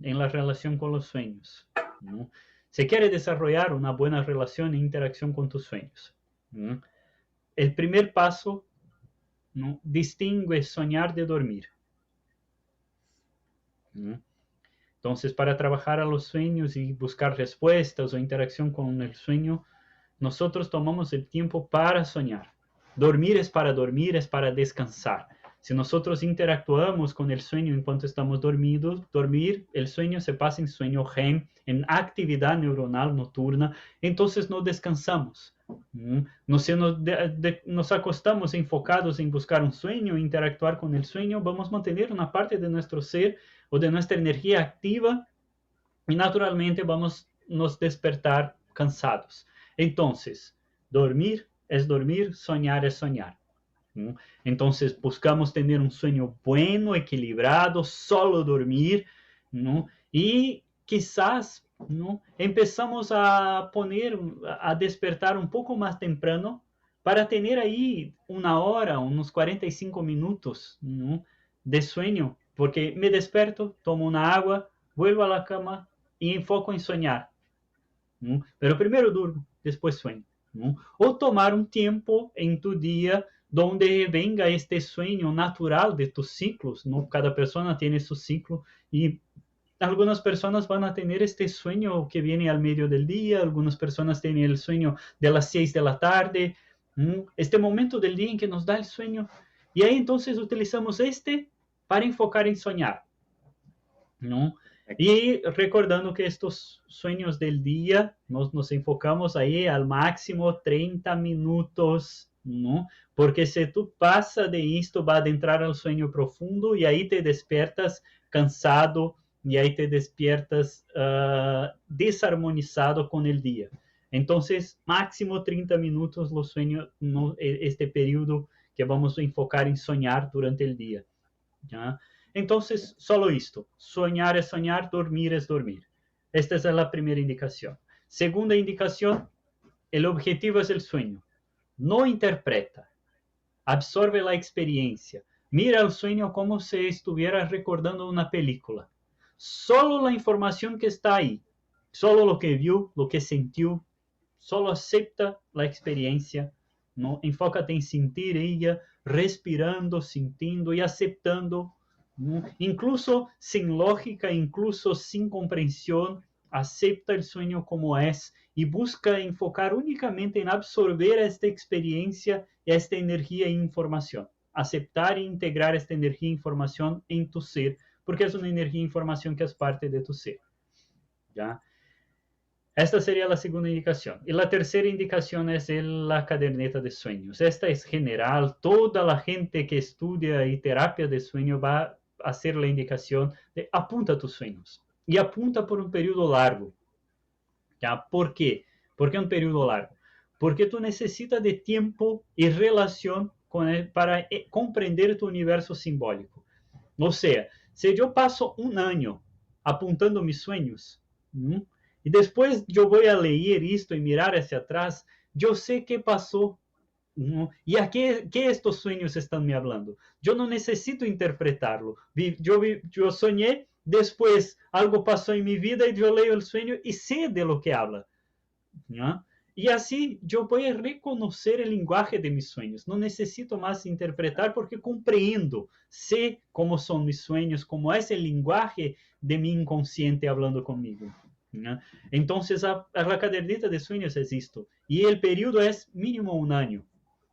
en la relación con los sueños, ¿no? Se quiere desarrollar una buena relación e interacción con tus sueños, ¿no? El primer paso, ¿no? Distingue soñar de dormir, ¿no? Entonces, para trabajar a los sueños y buscar respuestas o interacción con el sueño, nosotros tomamos el tiempo para soñar. Dormir, es para descansar. Si nosotros interactuamos con el sueño en cuanto estamos dormidos, dormir, el sueño se pasa en sueño REM, en actividad neuronal nocturna, entonces no descansamos. Nos acostamos enfocados en buscar un sueño, interactuar con el sueño, vamos a mantener una parte de nuestro ser o de nuestra energía activa y naturalmente vamos a nos despertar cansados. Entonces, dormir es dormir, soñar es soñar. ¿No? Entonces, buscamos tener un sueño bueno, equilibrado, solo dormir, ¿no? Y quizás, ¿no? Empezamos a poner, a despertar un poco más temprano para tener ahí una hora, unos 45 minutos, ¿no? De sueño, porque me desperto, tomo una agua, vuelvo a la cama y enfoco en soñar. ¿No? Pero primero durmo, después sueño. ¿No? O tomar un tiempo en tu día donde venga este sueño natural de tus ciclos. ¿No? Cada persona tiene su ciclo y algunas personas van a tener este sueño que viene al medio del día, algunas personas tienen el sueño de las 6 de la tarde, ¿no? Este momento del día en que nos da el sueño. Y ahí entonces utilizamos este para enfocar en soñar. ¿No? Y recordando que estos sueños del día nos enfocamos ahí al máximo 30 minutos, ¿no? Porque si tú pasas de esto, va a entrar al sueño profundo y ahí te despiertas cansado y ahí te despiertas desarmonizado con el día. Entonces, máximo 30 minutos los sueños, no, este periodo que vamos a enfocar en soñar durante el día. ¿Ya? Entonces, solo esto. Soñar es soñar, dormir es dormir. Esta es la primera indicación. Segunda indicación, el objetivo es el sueño. No interpreta, absorbe la experiencia. Mira el sueño como si estuviera recordando una película. Solo la información que está ahí, solo lo que vio, lo que sintió, solo acepta la experiencia. ¿No? Enfócate en sentir ella, respirando, sintiendo y aceptando, ¿no? Incluso sin lógica, incluso sin comprensión, acepta el sueño como es y busca enfocar únicamente en absorber esta experiencia, esta energía e información. Aceptar e integrar esta energía e información en tu ser, porque es una energía e información que es parte de tu ser. ¿Ya? Esta sería la segunda indicación. Y la tercera indicación es la caderneta de sueños. Esta es general. Toda la gente que estudia y terapia de sueño va a hacer la indicación de apunta tus sueños. Y apunta por un periodo largo. ¿Ya? ¿Por qué? ¿Por qué un periodo largo? Porque tú necesitas de tiempo y relación con él para comprender tu universo simbólico. O sea, se eu passo um ano apontando mis sueños, e depois eu vou a ler isto e mirar hacia atrás, eu sei que passou, e a que estes sueños estão me hablando. Eu não necessito interpretarlo. Eu sonhei, depois algo passou em minha vida e eu leio o sonho e sei de lo que habla. ¿No? Y así yo voy a reconocer el lenguaje de mis sueños. No necesito más interpretar porque comprendo, sé cómo son mis sueños, cómo es el lenguaje de mi inconsciente hablando conmigo. ¿No? Entonces, la caderneta de sueños es esto. Y el periodo es mínimo un año.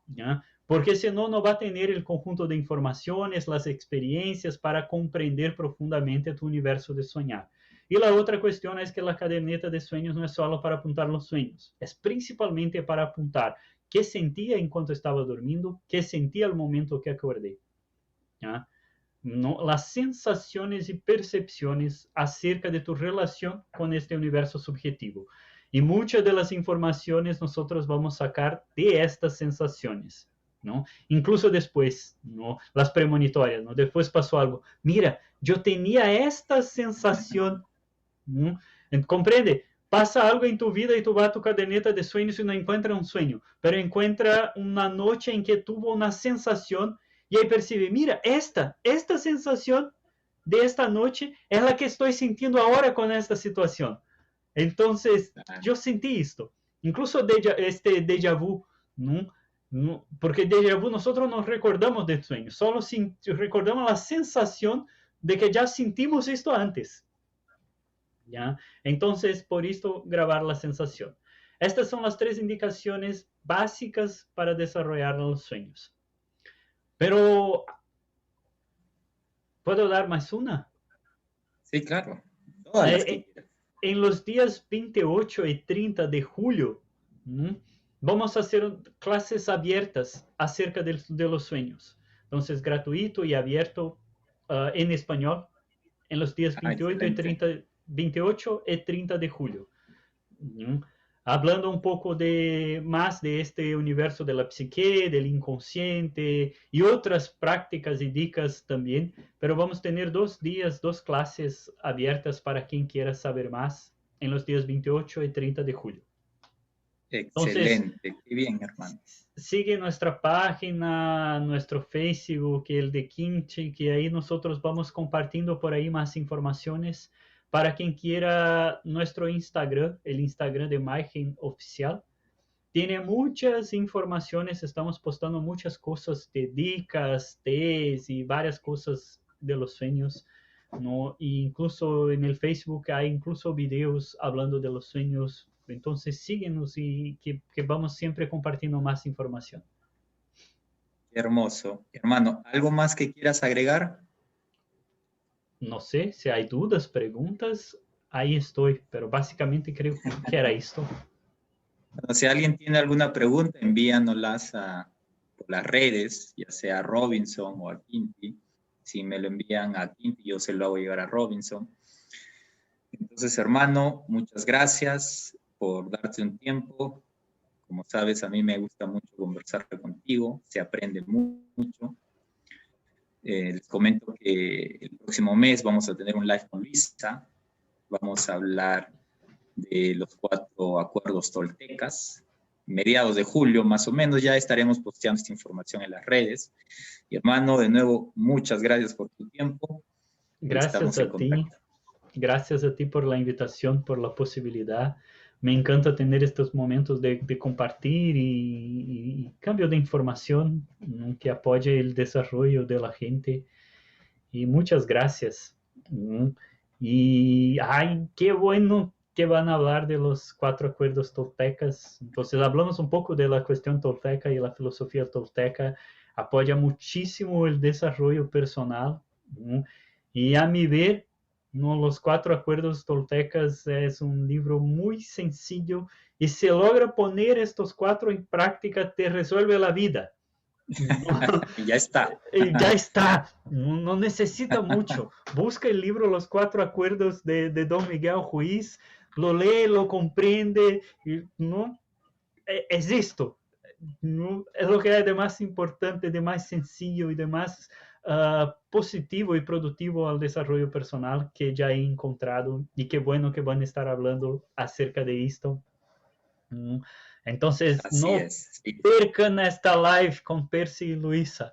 ¿No? Porque si no, no va a tener el conjunto de informaciones, las experiencias para comprender profundamente tu universo de soñar. Y la otra cuestión es que la caderneta de sueños no es solo para apuntar los sueños, es principalmente para apuntar qué sentía en cuanto estaba durmiendo, qué sentía al momento que acordé. ¿Ya? No, las sensaciones y percepciones acerca de tu relación con este universo subjetivo. Y muchas de las informaciones nosotros vamos a sacar de estas sensaciones, ¿no? Incluso después, ¿no? Las premonitorias, ¿no? Después pasó algo. Mira, yo tenía esta sensación. ¿Comprende? Pasa algo en tu vida y tú vas a tu caderneta de sueños y no encuentra un sueño, pero encuentra una noche en que tuvo una sensación y ahí percibe, mira, esta sensación de esta noche es la que estoy sintiendo ahora con esta situación. Entonces, yo sentí esto. Incluso este déjà vu, ¿no? Porque déjà vu nosotros nos recordamos del sueño, solo recordamos la sensación de que ya sentimos esto antes. ¿Ya? Entonces, por esto, grabar la sensación. Estas son las 3 indicaciones básicas para desarrollar los sueños. Pero, ¿puedo dar más una? Sí, claro. Todas las que quieras. En los días 28 y 30 de julio, vamos a hacer clases abiertas acerca de los sueños. Entonces, gratuito y abierto en español en los días 28 y 30 28 y 30 de julio. Hablando un poco más de este universo de la psique, del inconsciente y otras prácticas y dicas también, pero vamos a tener 2 días, 2 clases abiertas para quien quiera saber más en los días 28 y 30 de julio. Excelente, entonces, qué bien, hermano. Sigue nuestra página, nuestro Facebook, el de Kimchi, que ahí nosotros vamos compartiendo por ahí más informaciones. Para quien quiera nuestro Instagram, el Instagram de Mayhem Oficial, tiene muchas informaciones, estamos postando muchas cosas de dicas, tés y varias cosas de los sueños, ¿no? E incluso en el Facebook hay incluso videos hablando de los sueños. Entonces síguenos y que vamos siempre compartiendo más información. Hermoso. Hermano, ¿algo más que quieras agregar? No sé, si hay dudas, preguntas, ahí estoy, pero básicamente creo que era esto. Bueno, si alguien tiene alguna pregunta, envíanoslas por las redes, ya sea a Robinson o a Quinti. Si me lo envían a Quinti, yo se lo hago llegar a Robinson. Entonces, hermano, muchas gracias por darte un tiempo. Como sabes, a mí me gusta mucho conversar contigo, se aprende mucho. Les comento que el próximo mes vamos a tener un live con Luisa. Vamos a hablar de los 4 acuerdos toltecas. Mediados de julio, más o menos, ya estaremos posteando esta información en las redes. Y hermano, de nuevo, muchas gracias por tu tiempo. Gracias a ti. Gracias a ti por la invitación, por la posibilidad. Me encanta tener estos momentos de compartir y cambio de información que apoye el desarrollo de la gente. Y muchas gracias. Y ay, qué bueno que van a hablar de los 4 acuerdos toltecas. Entonces hablamos un poco de la cuestión tolteca y la filosofía tolteca. Apoya muchísimo el desarrollo personal. Y a mi ver, No, Los Cuatro Acuerdos Toltecas es un libro muy sencillo y si logra poner estos cuatro en práctica, te resuelve la vida. Y ya está. Ya está, no necesita mucho. Busca el libro Los Cuatro Acuerdos de Don Miguel Ruiz, lo lee, lo comprende, y, ¿no? Es esto. ¿No? Es lo que hay de más importante, de más sencillo y de más positivo y productivo al desarrollo personal que ya he encontrado. Y qué bueno que van a estar hablando acerca de esto. Entonces, Así no es. Sí. percan esta live con Percy y Luisa.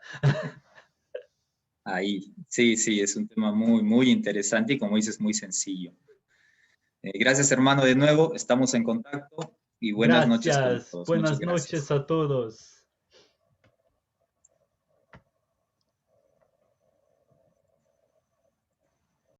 Ahí, sí, sí, es un tema muy, muy interesante y como dices, muy sencillo. Gracias, hermano, de nuevo. Estamos en contacto y buenas noches con Gracias. todos. Muchas Buenas noches gracias. a todos.